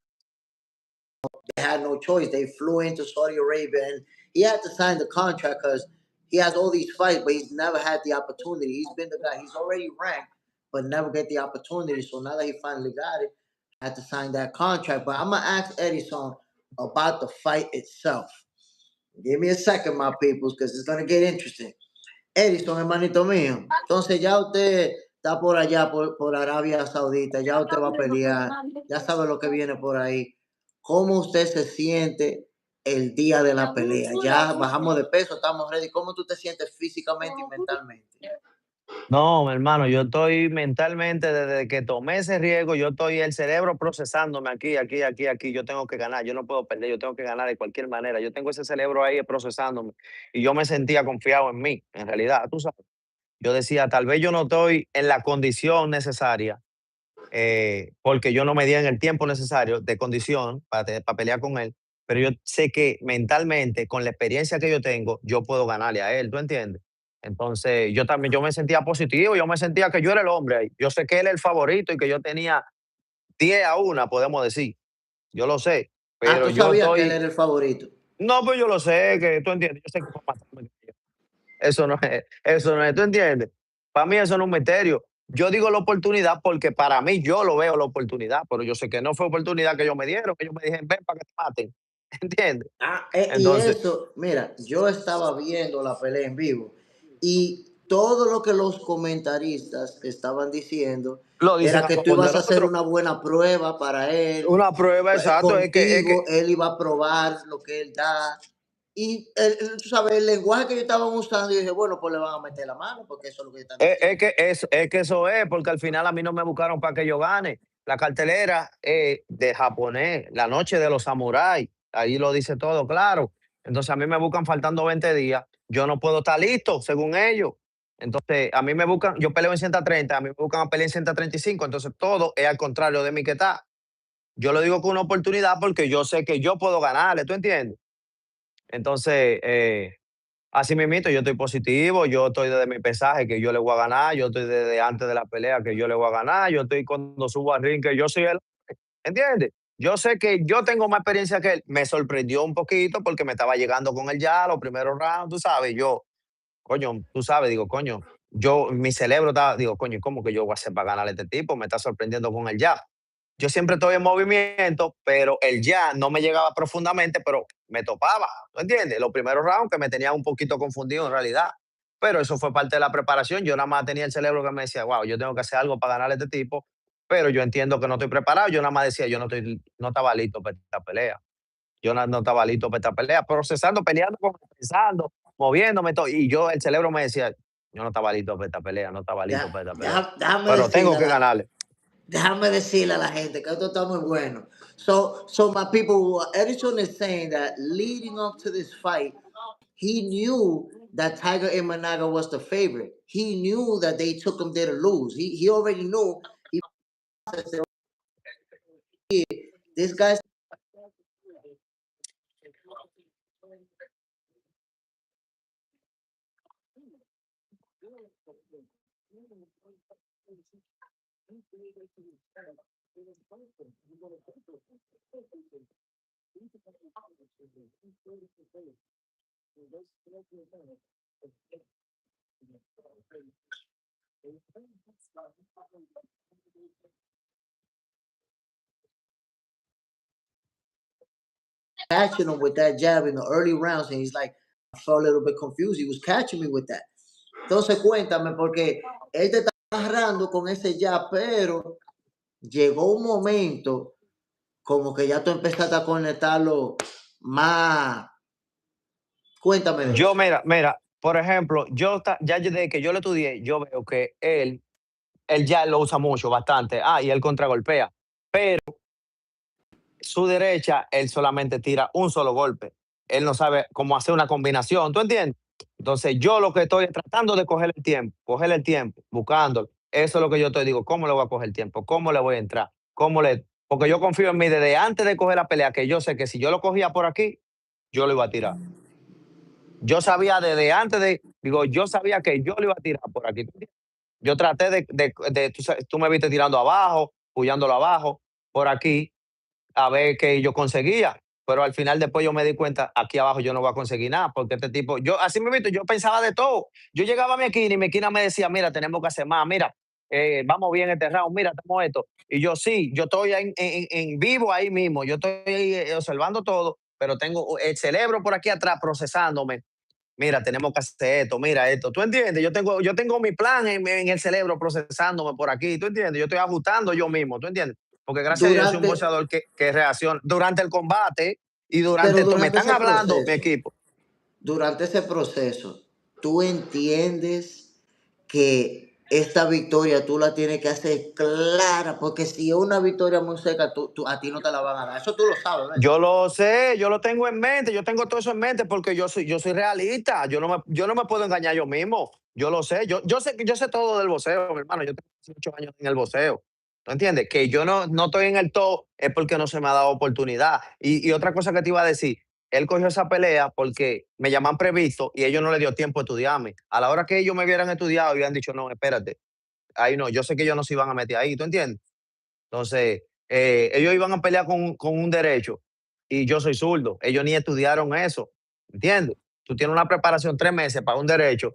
They had no choice. They flew into Saudi Arabia, and he had to sign the contract because he has all these fights, but he's never had the opportunity. He's been the guy. He's already ranked, but never get the opportunity. So now that he finally got it, I had to sign that contract. But I'm gonna ask Edison about the fight itself. Give me a second, my peoples, because it's gonna get interesting. Edison, hermanito mío. Entonces ya usted está por allá, por Arabia Saudita, ya usted va a pelear, ya sabe lo que viene por ahí. ¿Cómo usted se siente el día de la pelea? Ya bajamos de peso, estamos ready. ¿Cómo tú te sientes físicamente y mentalmente? No, mi hermano, yo estoy mentalmente, desde que tomé ese riesgo, yo estoy el cerebro procesándome aquí, aquí, aquí, aquí. Yo tengo que ganar, yo no puedo perder, yo tengo que ganar de cualquier manera. Yo tengo ese cerebro ahí procesándome y yo me sentía confiado en mí, en realidad, tú sabes. Yo decía, tal vez yo no estoy en la condición necesaria, porque yo no me di en el tiempo necesario de condición para pelear con él, pero yo sé que mentalmente, con la experiencia que yo tengo, yo puedo ganarle a él, ¿tú entiendes? Entonces, yo también, yo me sentía positivo, yo me sentía que yo era el hombre ahí. Yo sé que él es el favorito y que yo tenía 10-1, podemos decir. Yo lo sé, Ah, pero tú yo sabías que él estoy, era el favorito. no, pues yo lo sé, que tú entiendes, yo sé que va a matarme. Eso no es, ¿tú entiendes? Para mí eso no es un misterio. Yo digo la oportunidad porque para mí yo lo veo la oportunidad, pero yo sé que no fue oportunidad que ellos me dieron, que ellos me dijeron, ven para que te maten. ¿Entiendes? Ah, y Entonces, eso, mira, yo estaba viendo la pelea en vivo y todo lo que los comentaristas estaban diciendo lo dicen era a que tú favor ibas del a hacer otro. una buena prueba para él, Una prueba exacto contigo, él iba a probar lo que él da. Y tú sabes, el lenguaje que ellos estaban usando, yo dije, bueno, pues le van a meter la mano porque eso es lo que están diciendo. es que eso es, porque al final a mí no me buscaron para que yo gane. La cartelera de japonés, la noche de los samuráis, ahí lo dice todo claro. Entonces a mí me buscan faltando 20 días, yo no puedo estar listo, según ellos. Entonces a mí me buscan, yo peleo en 130, a mí me buscan a pelear en 135, entonces todo es al contrario de mí que está. Yo lo digo con una oportunidad porque yo sé que yo puedo ganarle, ¿tú entiendes? Entonces, así mismito, yo estoy positivo, yo estoy desde mi pesaje que yo le voy a ganar, yo estoy desde antes de la pelea que yo le voy a ganar, yo estoy cuando subo al ring que yo soy el, ¿entiendes? Yo sé que yo tengo más experiencia que él. Me sorprendió un poquito porque me estaba llegando con él ya los primeros rounds, tú sabes, yo, coño, tú sabes, digo, coño, yo, mi cerebro estaba, digo, coño, ¿cómo que yo voy a hacer para ganarle a este tipo? Me está sorprendiendo con el jab. Yo siempre estoy en movimiento, pero el jab no me llegaba profundamente, pero me topaba, ¿tú entiendes? Los primeros rounds que me tenía un poquito confundido en realidad, pero eso fue parte de la preparación. Yo nada más tenía el cerebro que me decía, wow, yo tengo que hacer algo para ganarle a este tipo, pero yo entiendo que no estoy preparado. Yo nada más decía, yo no, estoy, no estaba listo para esta pelea. Yo no estaba listo para esta pelea, procesando, peleando, pensando, moviéndome todo. Y yo, el cerebro me decía, yo no estaba listo para esta pelea, no estaba listo para esta pelea. Déjame Pero tengo decirle a que la, ganarle. déjame decirle a la gente que esto está muy bueno. So my people, Edison is saying that leading up to this fight, he knew that Tiger Imanaga was the favorite. He knew that they took him there to lose. He already knew he this guy's catching him with that jab in the early rounds, and he's like, I felt a little bit confused. He was catching me with that. Entonces cuéntame, porque él te está agarrando con ese jab, pero llegó un momento como que ya tú empezaste a conectarlo más. Cuéntame de Yo, eso. mira, por ejemplo, ya desde que yo lo estudié, yo veo que él ya lo usa mucho, bastante. Y él contragolpea. Pero su derecha, él solamente tira un solo golpe. Él no sabe cómo hacer una combinación, ¿tú entiendes? Entonces, yo lo que estoy es tratando de coger el tiempo, buscándolo. Eso es lo que yo te digo, ¿cómo le voy a coger el tiempo? ¿Cómo le voy a entrar? Porque yo confío en mí desde antes de coger la pelea, que yo sé que si yo lo cogía por aquí, yo lo iba a tirar. Yo sabía desde antes digo, yo sabía que yo lo iba a tirar por aquí. Yo traté tú me viste tirando abajo, puyándolo abajo, por aquí, a ver qué yo conseguía. Pero al final después yo me di cuenta, aquí abajo yo no voy a conseguir nada, porque este tipo, yo así me visto, yo pensaba de todo. Yo llegaba a mi esquina y mi esquina me decía, mira, tenemos que hacer más, mira, vamos bien este round, mira, estamos esto. Y yo sí, yo estoy en vivo ahí mismo, yo estoy ahí, observando todo, pero tengo el cerebro por aquí atrás procesándome. Mira, tenemos que hacer esto, mira esto. ¿Tú entiendes? Yo tengo mi plan en el cerebro procesándome por aquí. ¿Tú entiendes? Yo estoy ajustando yo mismo. ¿Tú entiendes? Porque gracias a Dios yo soy un Durante, boxeador que reacciona durante el combate y pero me durante están ese hablando, mi proceso, equipo. durante ese proceso, tú entiendes que esta victoria tú la tienes que hacer clara, porque si es una victoria muy seca, a ti no te la van a dar. Eso tú lo sabes, ¿verdad? Yo lo sé, yo lo tengo en mente, yo tengo todo eso en mente porque yo soy realista, yo no me puedo engañar yo mismo, yo lo sé, yo sé todo del boxeo, mi hermano, yo tengo 18 años en el boxeo, ¿tú entiendes? Que yo no estoy en el top es porque no se me ha dado oportunidad. Y otra cosa que te iba a decir, él cogió esa pelea porque me llaman previsto y ellos no le dio tiempo a estudiarme. A la hora que ellos me hubieran estudiado, habían dicho, no, espérate, ahí no, yo sé que ellos no se iban a meter ahí, ¿tú entiendes? Entonces, ellos iban a pelear con un derecho y yo soy zurdo. Ellos ni estudiaron eso, ¿entiendes? Tú tienes una preparación 3 meses para un derecho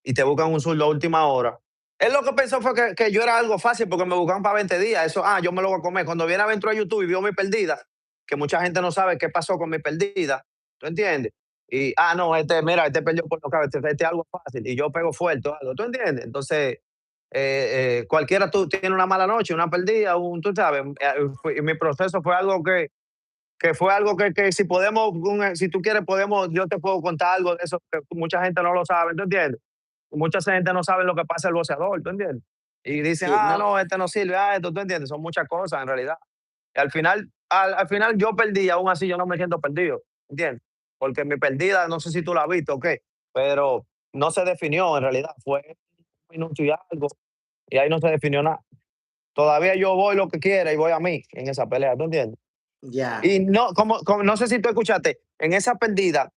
y te buscan un zurdo a última hora. Él lo que pensó fue que yo era algo fácil porque me buscaban para 20 días. Eso, yo me lo voy a comer. Cuando viene adentro a YouTube y vio mi perdida, que mucha gente no sabe qué pasó con mi perdida, ¿tú entiendes? Y, no, mira, este perdió por nocaut, este es algo fácil y yo pego fuerte o algo, ¿tú entiendes? Entonces, cualquiera tú tiene una mala noche, una perdida, tú sabes, mi proceso fue algo que fue algo que si podemos, si tú quieres, yo te puedo contar algo de eso que mucha gente no lo sabe, ¿tú entiendes? Mucha gente no sabe lo que pasa el boxeador, ¿tú entiendes? Y dicen, Sí, no. no, este no sirve, esto, ¿tú entiendes? Son muchas cosas en realidad. Y al final yo perdí, aún así yo no me siento perdido, ¿entiendes? Porque mi perdida, no sé si tú la has visto o qué, pero no se definió en realidad, fue un minuto y algo, y ahí no se definió nada. Todavía yo voy lo que quiera y voy a mí en esa pelea, ¿tú entiendes? Ya. Y no, no sé si tú escuchaste, en esa perdida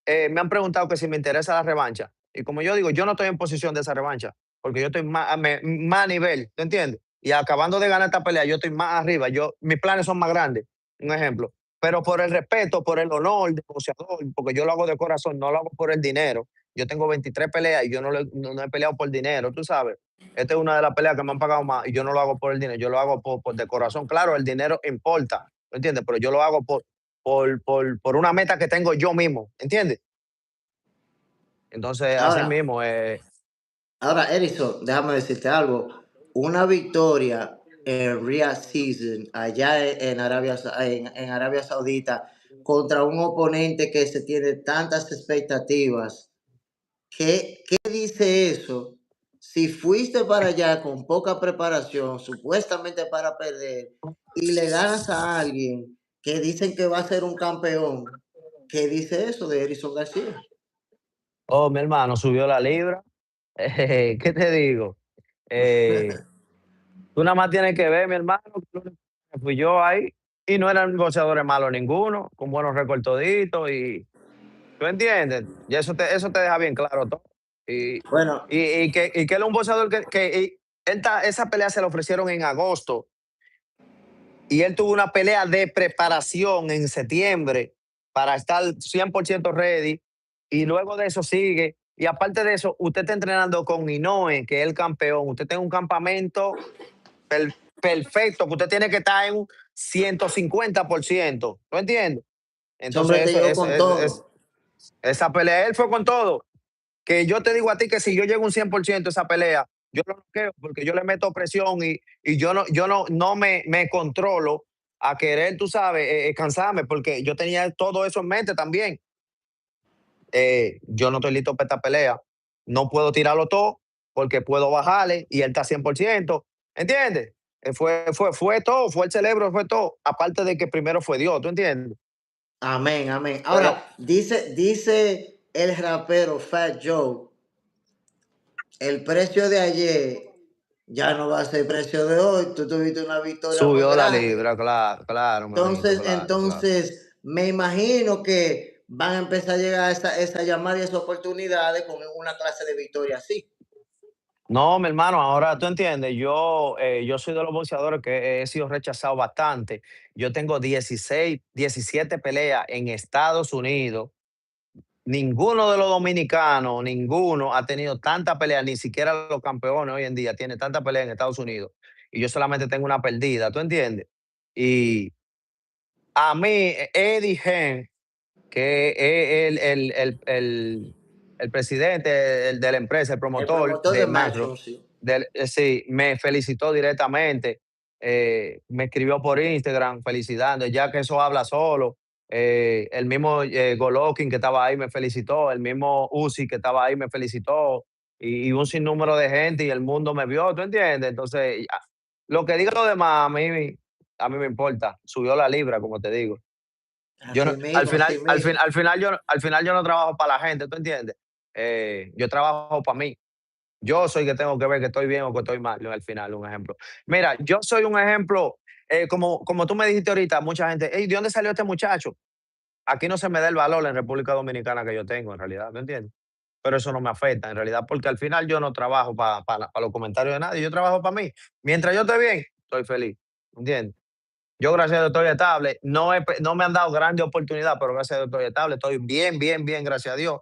me han preguntado que si me interesa la revancha. Y como yo digo, yo no estoy en posición de esa revancha, porque yo estoy más a nivel, ¿tú entiendes? Y acabando de ganar esta pelea, yo estoy más arriba, mis planes son más grandes, un ejemplo. Pero por el respeto, por el honor del boxeador, porque yo lo hago de corazón, no lo hago por el dinero. Yo tengo 23 peleas y yo no he peleado por dinero, tú sabes. Esta es una de las peleas que me han pagado más y yo no lo hago por el dinero, yo lo hago por de corazón. Claro, el dinero importa, ¿me entiendes? Pero yo lo hago por una meta que tengo yo mismo, ¿entiendes? Entonces, así Ahora, mismo, ahora, Edison, déjame decirte algo. Una victoria en Riyadh Season, allá en en Arabia Saudita, contra un oponente que se tiene tantas expectativas. ¿Qué dice eso? Si fuiste para allá con poca preparación, supuestamente para perder, y le ganas a alguien que dicen que va a ser un campeón, ¿qué dice eso de Edison García? mi hermano subió la libra. ¿Qué te digo? Eh, Tú nada más tienes que ver, mi hermano, que lo único que fui yo ahí y no eran boxeadores malos ninguno, con buenos récords toditos y, ¿tú entiendes? Y eso te deja bien claro todo. Y, Bueno, y que él es un boxeador esa pelea se le ofrecieron en agosto y él tuvo una pelea de preparación en septiembre para estar 100% ready y luego de eso sigue. Y aparte de eso, usted está entrenando con Inoue, que es el campeón. Usted tiene un campamento perfecto, que usted tiene que estar en un 150%. ¿Tú entiendes? ese hombre Entonces, te llegó con todo. esa pelea, él fue con todo. Que yo te digo a ti que si yo llego a un 100% esa pelea, yo lo noqueo porque yo le meto presión y yo no me controlo a querer, tú sabes, cansarme, porque yo tenía todo eso en mente también. Yo no estoy listo para esta pelea. No puedo tirarlo todo porque puedo bajarle y él está 100%. ¿Entiendes? Fue todo, fue el cerebro, fue todo. Aparte de que primero fue Dios, ¿tú entiendes? Amén, amén. Pero Ahora, dice el rapero Fat Joe, el precio de ayer ya no va a ser el precio de hoy. Tú tuviste una victoria muy subió la grande. libra, claro, claro, manito, claro, claro. Me imagino que van a empezar a llegar esa llamada y esas oportunidades con una clase de victoria así. No, mi hermano, ahora tú entiendes, yo soy de los boxeadores que he sido rechazado bastante. Yo tengo 16, 17 peleas en Estados Unidos ninguno de los dominicanos, ninguno ha tenido tanta pelea, ni siquiera los campeones hoy en día tienen tanta pelea en Estados Unidos. Y yo solamente tengo una perdida, ¿tú entiendes? Y a mí, Eddie Hearn, que es el presidente de la empresa, el El promotor promotor de de Macro, Matchroom, sí. sí, me felicitó directamente, me escribió por Instagram felicitando, ya que eso habla solo. El mismo Golovkin que estaba ahí me felicitó, el mismo Uzi que estaba ahí me felicitó, y un sinnúmero de gente y el mundo me vio, ¿tú entiendes? Entonces, lo que digan los demás a mí me importa, subió la libra, como te digo. Yo no, Así mismo, así mismo. al final yo no trabajo para la gente, ¿tú entiendes? Yo trabajo para mí. Yo soy que tengo que ver que estoy bien o que estoy mal, al final, un ejemplo. Mira, yo soy un ejemplo, como tú me dijiste ahorita, mucha gente, hey, ¿de dónde salió este muchacho? Aquí no se me da el valor en República Dominicana que yo tengo, en realidad, ¿me entiendes? Pero eso no me afecta, en realidad, porque al final yo no trabajo para los comentarios de nadie, yo trabajo para mí. Mientras yo esté bien, estoy feliz, ¿entiendes? Yo, gracias a Dios, estoy estable. No me han dado grandes oportunidades, pero gracias a Dios estoy estable. Estoy bien, bien, bien, gracias a Dios,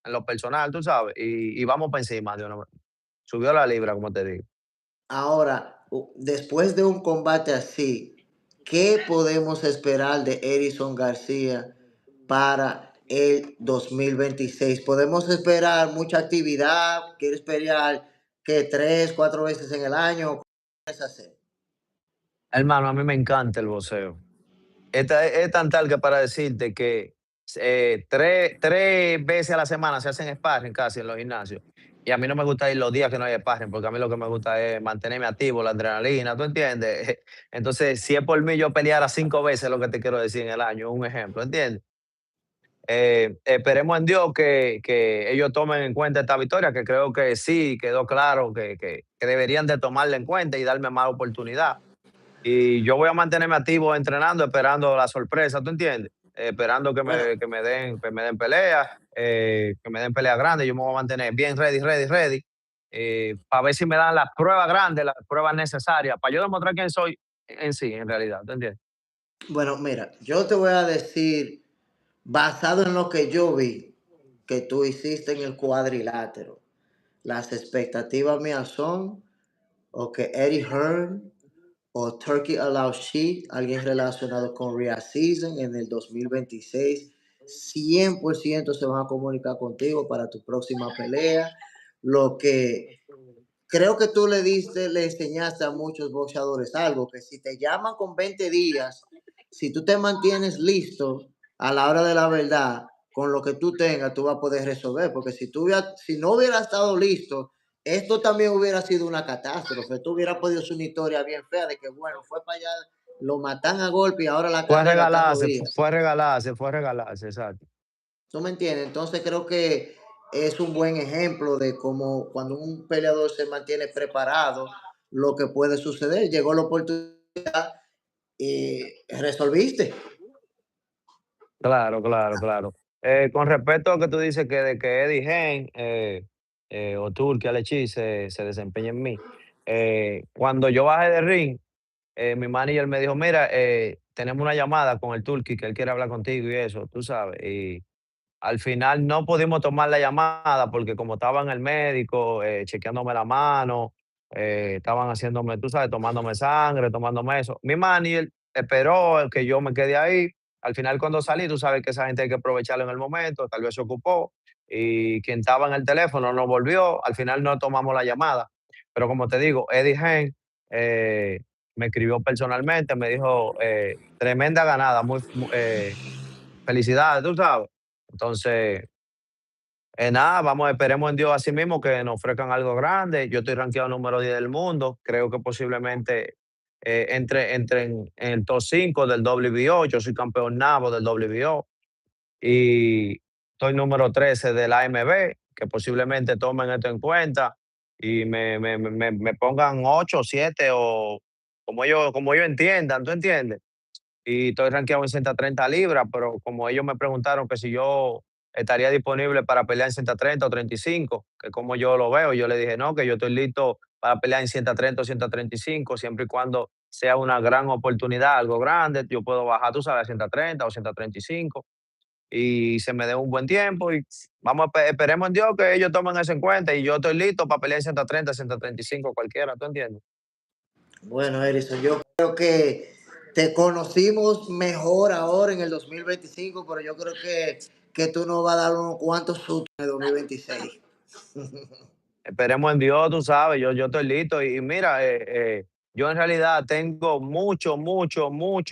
en lo personal, tú sabes. Y vamos para encima, Dios. Subió la libra, como te digo. Ahora, después de un combate así, ¿qué podemos esperar de Edison García para el 2026? ¿Podemos esperar mucha actividad? ¿Quieres esperar que tres, cuatro veces en el año? ¿Qué quieres hacer? Hermano, a mí me encanta el boxeo. Es tan tal que para decirte que tres veces a la semana se hacen sparring casi en los gimnasios. Y a mí no me gusta ir los días que no hay sparring, porque a mí lo que me gusta es mantenerme activo, la adrenalina, ¿tú entiendes? Entonces, si es por mí, yo peleara 5 veces lo que te quiero decir en el año, un ejemplo, ¿entiendes? Esperemos en Dios que ellos tomen en cuenta esta victoria, que creo que sí, quedó claro que deberían de tomarla en cuenta y darme más oportunidad. Y yo voy a mantenerme activo entrenando, esperando la sorpresa, ¿tú entiendes? Esperando Bueno, que me den pelea, que me den pelea grandes. Yo me voy a mantener bien ready, ready, ready, para ver si me dan las pruebas grandes, las pruebas necesarias, para yo demostrar quién soy en sí, en realidad, ¿tú entiendes? bueno, mira, yo te voy a decir, basado en lo que yo vi que tú hiciste en el cuadrilátero, las expectativas mías son o que Eddie Hearn o Turkey Allow Sheet, alguien relacionado con Real Season en el 2026, 100% se van a comunicar contigo para tu próxima pelea. Lo que creo que tú le diste, le enseñaste a muchos boxeadores algo, que si te llaman con 20 días, si tú te mantienes listo a la hora de la verdad, con lo que tú tengas, tú vas a poder resolver, porque si no hubieras estado listo, esto también hubiera sido una catástrofe, tú hubieras podido ser una historia bien fea de que, bueno, fue para allá, lo matan a golpe y ahora la carrera está en jodida. Fue a regalarse, fue a regalarse, exacto. ¿Tú me entiendes? Entonces creo que es un buen ejemplo de cómo cuando un peleador se mantiene preparado, lo que puede suceder. Llegó la oportunidad y resolviste. Claro, claro, claro. Con respecto a lo que tú dices que de que Eddie Hearn o Turki Alechi se desempeña en mí, cuando yo bajé de ring, mi manager me dijo, mira, tenemos una llamada con el Turki que él quiere hablar contigo y eso, tú sabes. Y al final no pudimos tomar la llamada porque como estaba en el médico, chequeándome la mano, estaban haciéndome, tú sabes, tomándome sangre, tomándome eso. Mi manager esperó que yo me quedé ahí. Al final cuando salí, tú sabes que esa gente hay que aprovecharlo en el momento, tal vez se ocupó y quien estaba en el teléfono no volvió. Al final no tomamos la llamada. Pero como te digo, Eddie Hearn me escribió personalmente, me dijo, tremenda ganada, felicidades, tú sabes. Entonces, nada, vamos, esperemos en Dios así mismo que nos ofrezcan algo grande. Yo estoy rankeado número 10 del mundo. Creo que posiblemente entre en el top 5 del WBO. Yo soy campeón nabo del WBO. Y estoy número 13 del AMB, que posiblemente tomen esto en cuenta y me pongan 8 7 o como ellos entiendan, ¿tú entiendes? Y estoy rankeado en 130 libras, pero como ellos me preguntaron que si yo estaría disponible para pelear en 130 o 35, que como yo lo veo, yo le dije no, que yo estoy listo para pelear en 130 o 135, siempre y cuando sea una gran oportunidad, algo grande, yo puedo bajar, tú sabes, a 130 o 135. y se me dé un buen tiempo y esperemos en Dios que ellos tomen eso en cuenta y yo estoy listo para pelear en 130, 135, cualquiera, ¿tú entiendes? Bueno, Erison, yo creo que te conocimos mejor ahora en el 2025, pero yo creo que tú nos vas a dar unos cuantos sustos en el 2026. Esperemos en Dios, tú sabes, yo estoy listo. Y mira, yo en realidad tengo mucho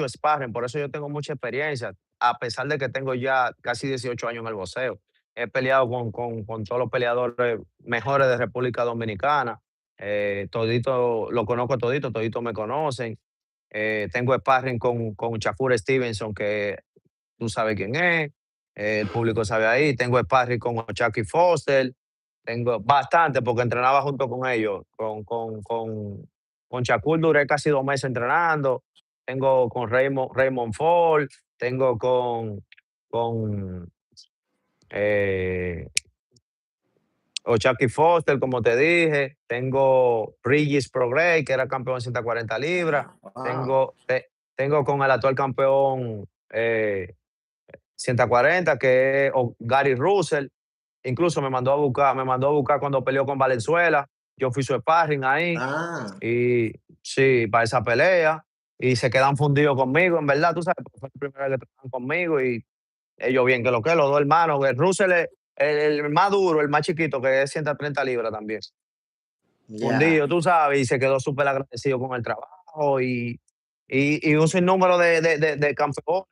sparring, por eso yo tengo mucha experiencia, a pesar de que tengo ya casi 18 años en el boxeo. He peleado con todos los peleadores mejores de República Dominicana. Todito, lo conozco todito, todito me conocen. Tengo sparring con Shakur Stevenson, que tú sabes quién es, el público sabe ahí. Tengo sparring con Chucky Foster, tengo bastante porque entrenaba junto con ellos. Con Shakur duré casi 2 meses entrenando. Tengo con Raymond Ford, tengo con eh, Chucky Foster, como te dije. Tengo Regis Prograis, que era campeón de 140 libras. Wow. Tengo con el actual campeón 140, que es Gary Russell. Incluso me mandó a buscar cuando peleó con Valenzuela. Yo fui su sparring ahí. Ah, Y sí, para esa pelea. Y se quedan fundidos conmigo, en verdad, tú sabes, porque fue la primera vez que trabajan conmigo y ellos bien que lo que, los dos hermanos. El Russell es el más duro, el más chiquito, que es 130 libras también. ya. Fundido, tú sabes, y se quedó súper agradecido con el trabajo y un sinnúmero de campeones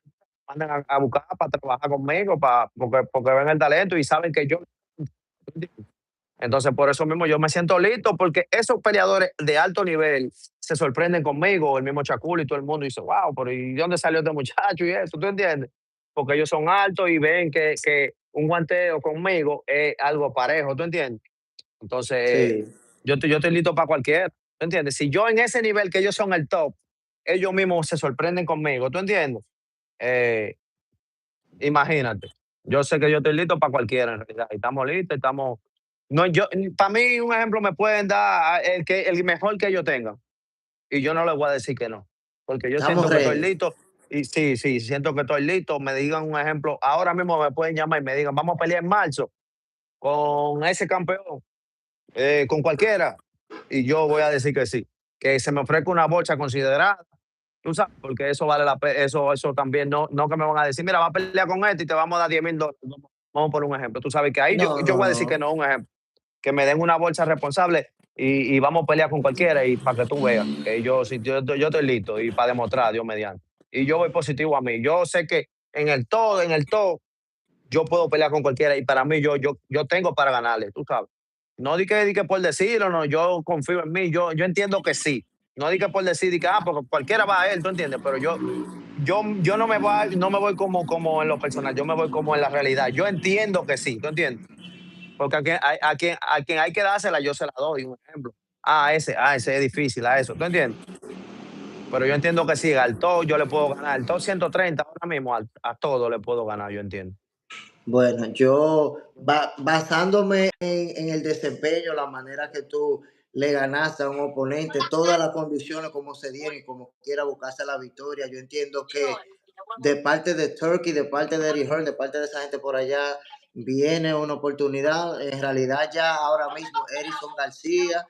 mandan a buscar para trabajar conmigo, porque ven el talento y saben que yo. Entonces, por eso mismo yo me siento listo, porque esos peleadores de alto nivel se sorprenden conmigo, el mismo Shakur y todo el mundo dice, wow, pero ¿y de dónde salió este muchacho y eso? ¿Tú entiendes? Porque ellos son altos y ven que un guanteo conmigo es algo parejo, ¿tú entiendes? Entonces, Sí. yo estoy listo para cualquiera, ¿tú entiendes? Si yo en ese nivel que ellos son el top, ellos mismos se sorprenden conmigo, ¿tú entiendes? Eh, Imagínate. Yo sé que yo estoy listo para cualquiera en realidad. Y estamos listos, estamos. No, para mí, un ejemplo me pueden dar el mejor que ellos tengan. Y yo no les voy a decir que no. Porque yo Estamos siento que estoy ready. listo. Y sí, sí, siento que estoy listo. Me digan un ejemplo. Ahora mismo me pueden llamar y me digan, vamos a pelear en marzo con ese campeón, con cualquiera. Y yo voy a decir que sí. Que se me ofrezca una bolsa considerada. Tú sabes, porque eso vale la pena, eso también no que me van a decir, mira, va a pelear con este y te vamos a dar $10,000. Vamos por un ejemplo. Tú sabes que ahí yo, No, yo no, voy a decir que no. no, un ejemplo. Que me den una bolsa responsable y vamos a pelear con cualquiera y para que tú veas que yo estoy listo y para demostrar, Dios mediante. Y yo voy positivo a mí. Yo sé que en el todo, yo puedo pelear con cualquiera y para mí yo tengo para ganarle, tú sabes. No di que por decirlo, no, yo confío en mí, yo entiendo que sí. No di que por decir, porque cualquiera va a él, tú entiendes, pero yo no me voy como en lo personal, yo me voy como en la realidad. Yo entiendo que sí, ¿tú entiendes? Porque a quien hay que dársela, yo se la doy, un ejemplo. Ese es difícil, a eso, ¿tú entiendes? Pero yo entiendo que sí, al todo yo le puedo ganar. Al todo 130 ahora mismo, a todo le puedo ganar, yo entiendo. Bueno, basándome en el desempeño, la manera que tú le ganaste a un oponente, todas las condiciones como se dieron y como quiera buscarse la victoria, yo entiendo que de parte de Turkey, de parte de Eddie Hearn, de parte de esa gente por allá, viene una oportunidad. En realidad ya ahora mismo Erison García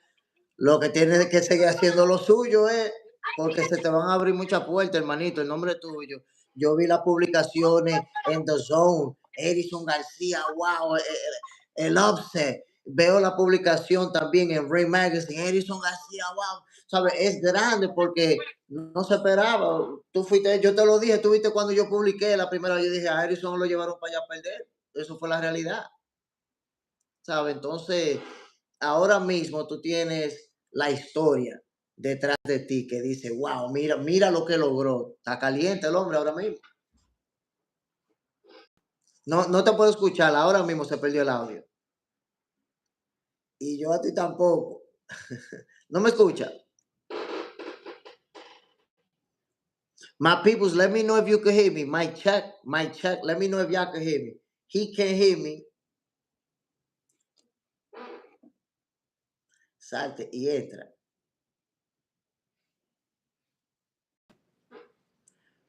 lo que tienes que seguir haciendo lo suyo es, porque se te van a abrir muchas puertas, hermanito, el nombre tuyo. Yo vi las publicaciones en The Zone, Edison García, wow, el upset. Veo la publicación también en Ring Magazine, Edison García, wow, ¿sabes? Es grande porque no se esperaba. Tú fuiste, yo te lo dije, tú viste cuando yo publiqué la primera vez, yo dije, a Edison lo llevaron para allá a perder. Eso fue la realidad. ¿Sabes? Entonces, ahora mismo tú tienes la historia detrás de ti que dice, wow, mira lo que logró. Está caliente el hombre ahora mismo. No, no te puedo escuchar, ahora mismo se perdió el audio. Y yo a ti tampoco. No me escucha. My peoples, let me know if you can hear me. My check. Let me know if y'all can hear me. He can't hear me. Salte y entra.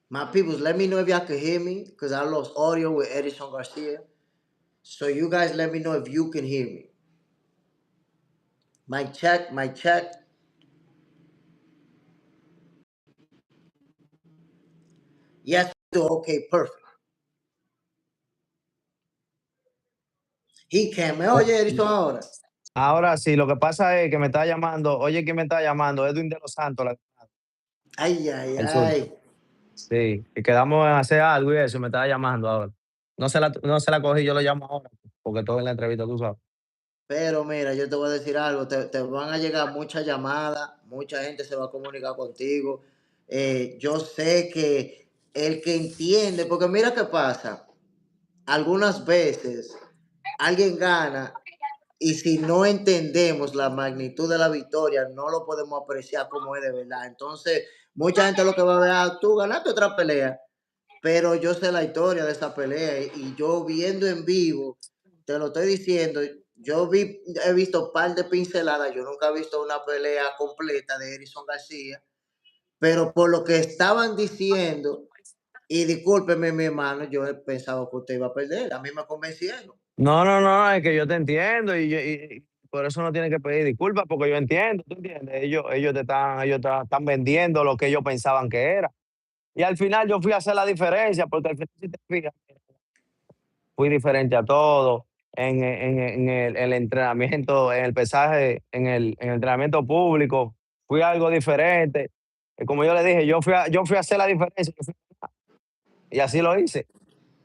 My peoples, let me know if y'all can hear me because I lost audio with Edison Garcia. So you guys let me know if you can hear me. Mic check, mic check. Yes, okay, perfect. He can. Me oye, Edison ahora. Ahora sí, lo que pasa es que me está llamando, oye, ¿quién me está llamando? Edwin de los Santos, Ay, ay, el sur. ay. Sí, y quedamos en hacer algo y eso, y me estaba llamando ahora. No se la cogí, yo lo llamo ahora, porque todo en la entrevista, tú sabes. Pero mira, yo te voy a decir algo, te van a llegar muchas llamadas, mucha gente se va a comunicar contigo. Yo sé que el que entiende, porque mira qué pasa, algunas veces alguien gana y si no entendemos la magnitud de la victoria, no lo podemos apreciar como es de verdad. Entonces, mucha gente lo que va a ver, tú ganaste otra pelea, pero yo sé la historia de esa pelea y yo viendo en vivo, te lo estoy diciendo, he visto un par de pinceladas, yo nunca he visto una pelea completa de Edison García, pero por lo que estaban diciendo, y discúlpeme mi hermano, yo he pensado que usted iba a perder, a mí me convencieron. No, no, no, es que yo te entiendo y por eso no tienes que pedir disculpas, porque yo entiendo, ¿tú entiendes? Ellos te están vendiendo lo que ellos pensaban que era. Y al final yo fui a hacer la diferencia, porque al final, si te fijas, fui diferente a todo en el entrenamiento, en el pesaje, en el entrenamiento público, fui algo diferente. Como yo le dije, yo fui a hacer la diferencia y así lo hice.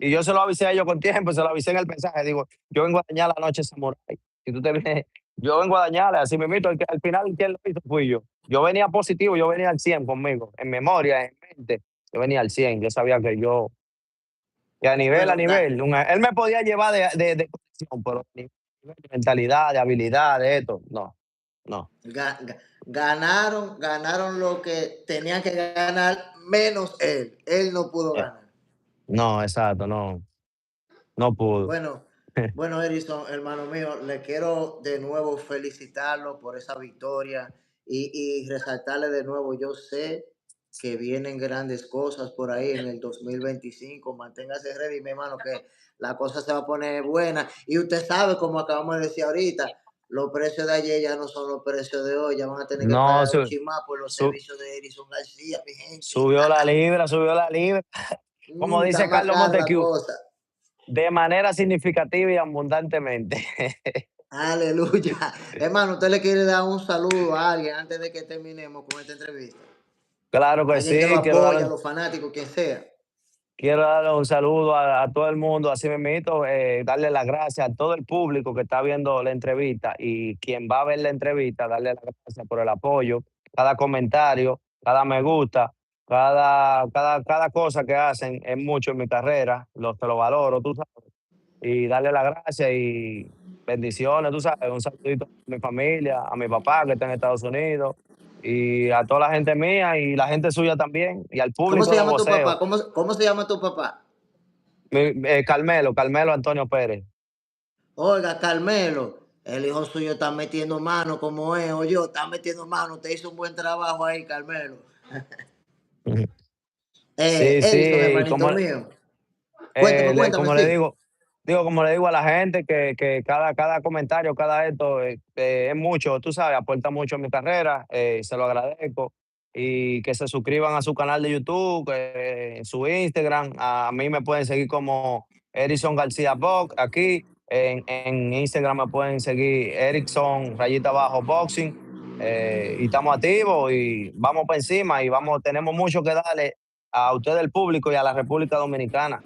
Y yo se lo avisé a ellos con tiempo, se lo avisé en el mensaje. Digo, yo vengo a dañar la noche samurai. Si tú te vienes, yo vengo a dañarle, así me invito. Al final, quien lo hizo fui yo. Yo venía positivo, yo venía al 100 conmigo, en memoria, en mente. Yo venía al 100, yo sabía que a Bueno, nivel, él me podía llevar de condición, pero a nivel de mentalidad, de habilidad, de esto, no, no. ganaron lo que tenían que ganar, menos él. Él no pudo Eh, ganar. no, exacto, no, no pudo. Bueno, bueno, Edison, hermano mío, le quiero de nuevo felicitarlo por esa victoria y resaltarle de nuevo, yo sé que vienen grandes cosas por ahí en el 2025. Manténgase ready, mi hermano, que la cosa se va a poner buena. Y usted sabe, como acabamos de decir ahorita, los precios de ayer ya no son los precios de hoy, ya van a tener que No, pagar un chismá por los su- servicios de Edison García, mi gente. subió la libra, subió la libra. Como Está dice más Carlos cara la Montecu, cosa. de manera significativa y abundantemente. Aleluya. Hermano, usted le quiere dar un saludo a alguien antes de que terminemos con esta entrevista. Claro que Alguien que lo sí, apoya, a los fanáticos, quien sea. quiero darle un saludo a todo el mundo, así mismo, darle las gracias a todo el público que está viendo la entrevista y quien va a ver la entrevista, darle las gracias por el apoyo, cada comentario, cada me gusta, cada cosa que hacen es mucho en mi carrera, te lo valoro, tú sabes, y darle las gracias y bendiciones, tú sabes, un saludito a mi familia, a mi papá que está en Estados Unidos y a toda la gente mía y la gente suya también y al ¿Cómo público se de llama tu papá? voceo. ¿Cómo se llama tu papá? Carmelo Antonio Pérez. Oiga, Carmelo, el hijo suyo está metiendo mano como es, oye, está metiendo mano. Usted hizo un buen trabajo ahí, Carmelo. Ujú. Sí, Edison, sí, hermanito como, mío. Cuéntame, cuéntame, como le sí. digo a la gente que cada comentario, cada esto es mucho, tú sabes, aporta mucho a mi carrera, se lo agradezco. Y que se suscriban a su canal de YouTube, en su Instagram. A mí me pueden seguir como Erickson García Box aquí. En Instagram me pueden seguir Erickson rayita abajo boxing. Y estamos activos y vamos para encima y tenemos mucho que darle a usted el público y a la República Dominicana.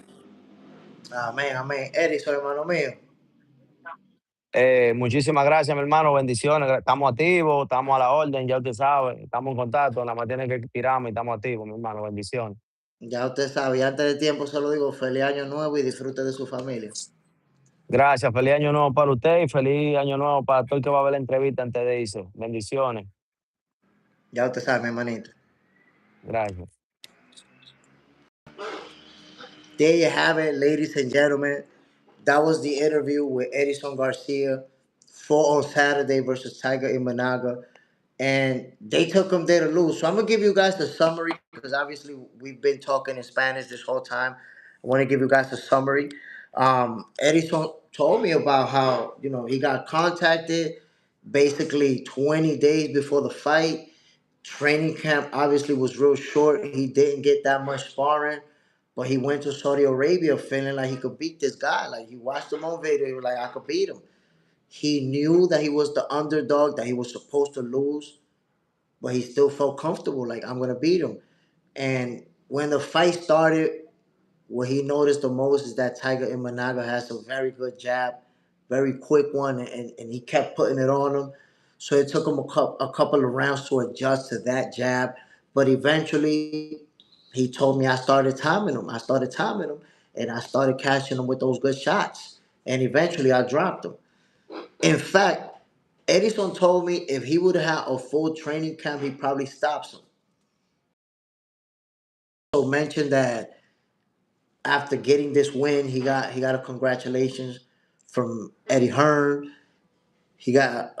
Amén, amén. Edison, hermano mío. Muchísimas gracias, mi hermano. Bendiciones. Estamos activos, estamos a la orden, ya usted sabe. Estamos en contacto, nada más tiene que tirarme y estamos activos, mi hermano. Bendiciones. Ya usted sabe, y antes de tiempo se lo digo, feliz año nuevo y disfrute de su familia. Gracias. Feliz año nuevo para usted y feliz año nuevo para todo el que va a ver la entrevista antes de irse. Bendiciones. Ya usted sabe, mi hermanito. Gracias. There you have it, ladies and gentlemen. That was the interview with Edison Garcia for on Saturday versus Tiger in Managa. And they took him there to lose. So I'm going to give you guys the summary because because obviously we've been talking in Spanish this whole time. I want to give you guys a summary. Edison told me about how he got contacted basically 20 days before the fight. Training camp obviously was real short. He didn't get that much sparring, but he went to Saudi Arabia feeling like he could beat this guy. Like he watched him on video, he was like, I could beat him. He knew that he was the underdog, that he was supposed to lose, but he still felt comfortable. Like I'm gonna beat him. And when the fight started, what he noticed the most is that Tiger Imanaga has a very good jab, very quick one, and he kept putting it on him. So it took him a couple of rounds to adjust to that jab. But eventually, he told me I started timing him. I started timing him, and I started catching him with those good shots. And eventually, I dropped him. In fact, Edison told me if he would have had a full training camp, he probably stops him. So mentioned that after getting this win, he got a congratulations from Eddie Hearn. He got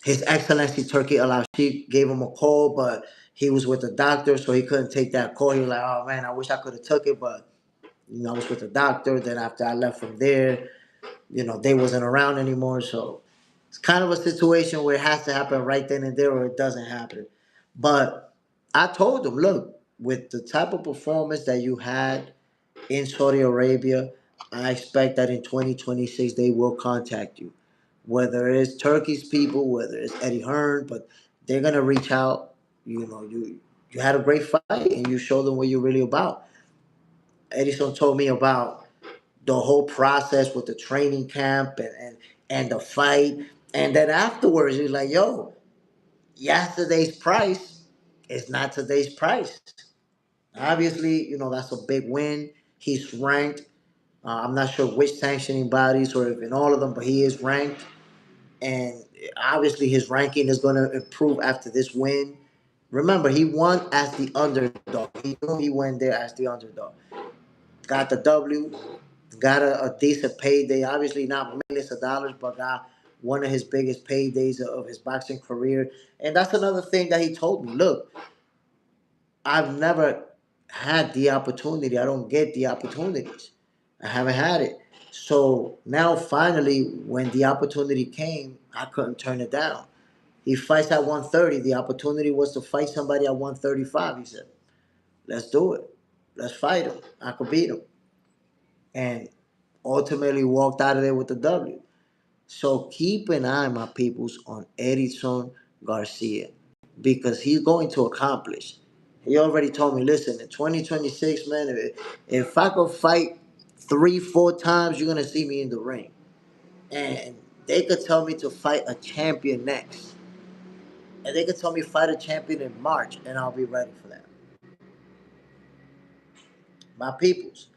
His Excellency Turkey Al Sheikh gave him a call, but he was with the doctor, so he couldn't take that call. He was like, "Oh man, I wish I could have took it, but I was with the doctor." Then after I left from there, they wasn't around anymore. So it's kind of a situation where it has to happen right then and there, or it doesn't happen. But I told him, look, with the type of performance that you had in Saudi Arabia, I expect that in 2026 they will contact you. Whether it's Turkey's people, whether it's Eddie Hearn, but they're gonna reach out. You had a great fight and you showed them what you're really about. Edison told me about the whole process with the training camp and the fight. And then afterwards, he's like, yo, yesterday's price is not today's price. Obviously, that's a big win. He's ranked. I'm not sure which sanctioning bodies or if in all of them, but he is ranked. And obviously, his ranking is going to improve after this win. Remember, he won as the underdog. He knew he went there as the underdog. Got the W, got a decent payday. Obviously, not millions of dollars, but got one of his biggest paydays of his boxing career. And that's another thing that he told me. Look, I've never had the opportunity. I don't get the opportunities. I haven't had it. So now, finally, when the opportunity came, I couldn't turn it down. He fights at 130. The opportunity was to fight somebody at 135. He said, let's do it. Let's fight him. I could beat him. And ultimately walked out of there with the W. So keep an eye, my peoples, on Edison Garcia because he's going to accomplish. He already told me, listen, in 2026, man, if I could fight 3, 4 times, you're gonna see me in the ring. And they could tell me to fight a champion next. And they could tell me fight a champion in March, and I'll be ready for that. My peoples,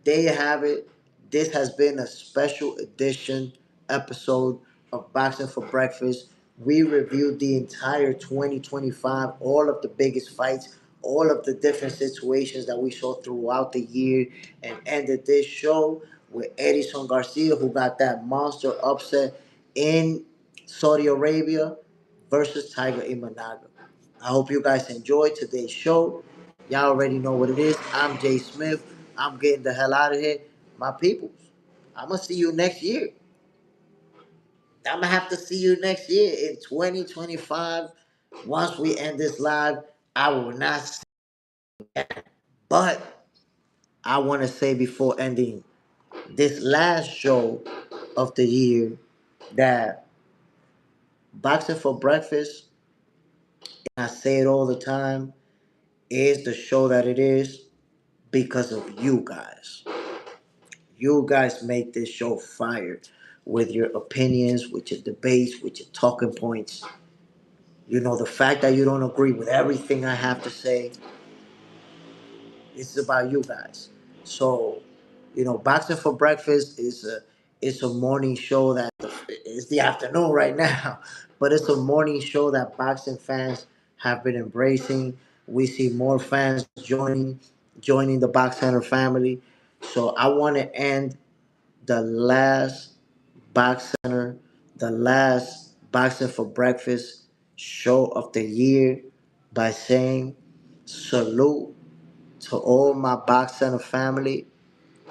there you have it. This has been a special edition episode of Boxing for Breakfast. We reviewed the entire 2025, all of the biggest fights, all of the different situations that we saw throughout the year, and ended this show with Edison Garcia, who got that monster upset in Saudi Arabia versus Tiger Imanaga. I hope you guys enjoyed today's show. Y'all already know what it is. I'm Jay Smith. I'm getting the hell out of here. My peoples, I'm going to see you next year. I'm going to have to see you next year in 2025. Once we end this live, I will not see that. But I want to say before ending this last show of the year that Boxing for Breakfast, and I say it all the time, is the show that it is because of you guys. You guys make this show fire with your opinions, with your debates, with your talking points. The fact that you don't agree with everything I have to say, it's about you guys. So, Boxing for Breakfast is a morning show that it's the afternoon right now, but it's a morning show that boxing fans have been embracing. We see more fans joining the Box Center family. So I want to end the last Box Center, the last Boxing for Breakfast show of the year by saying Salute to all my Box Center family.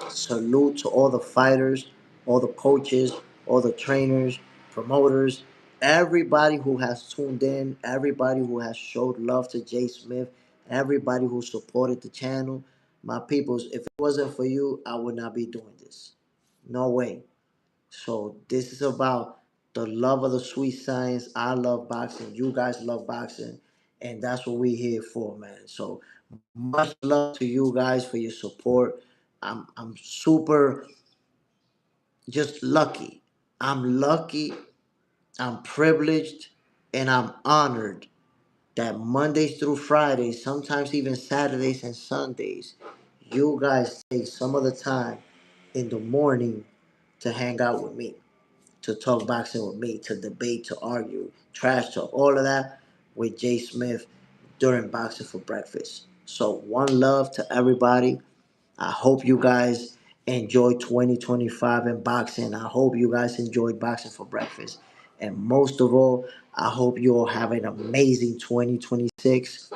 Salute to all the fighters, all the coaches, all the trainers, promoters, everybody who has tuned in, everybody who has showed love to Jay Smith, everybody who supported the channel. My peoples, if it wasn't for you, I would not be doing this. No way. So this is about the love of the sweet science. I love boxing. You guys love boxing. And that's what we're here for, man. So much love to you guys for your support. I'm super just lucky. I'm lucky, I'm privileged, and I'm honored that Mondays through Fridays, sometimes even Saturdays and Sundays, you guys take some of the time in the morning to hang out with me, to talk boxing with me, to debate, to argue, trash talk, all of that with Jay Smith during Boxing for Breakfast. So one love to everybody. I hope you guys enjoyed 2025 in boxing. I hope you guys enjoyed Boxing for Breakfast. And most of all, I hope you all have an amazing 2026.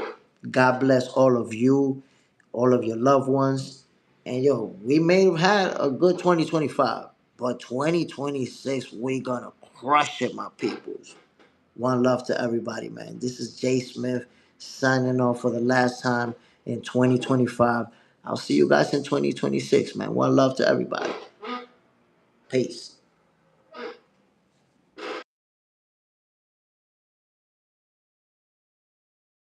God bless all of you, all of your loved ones. And yo, we may have had a good 2025, but 2026, we're gonna crush it, my peoples. One love to everybody, man. This is Jay Smith signing off for the last time in 2025. I'll see you guys in 2026, man. One love to everybody. Peace.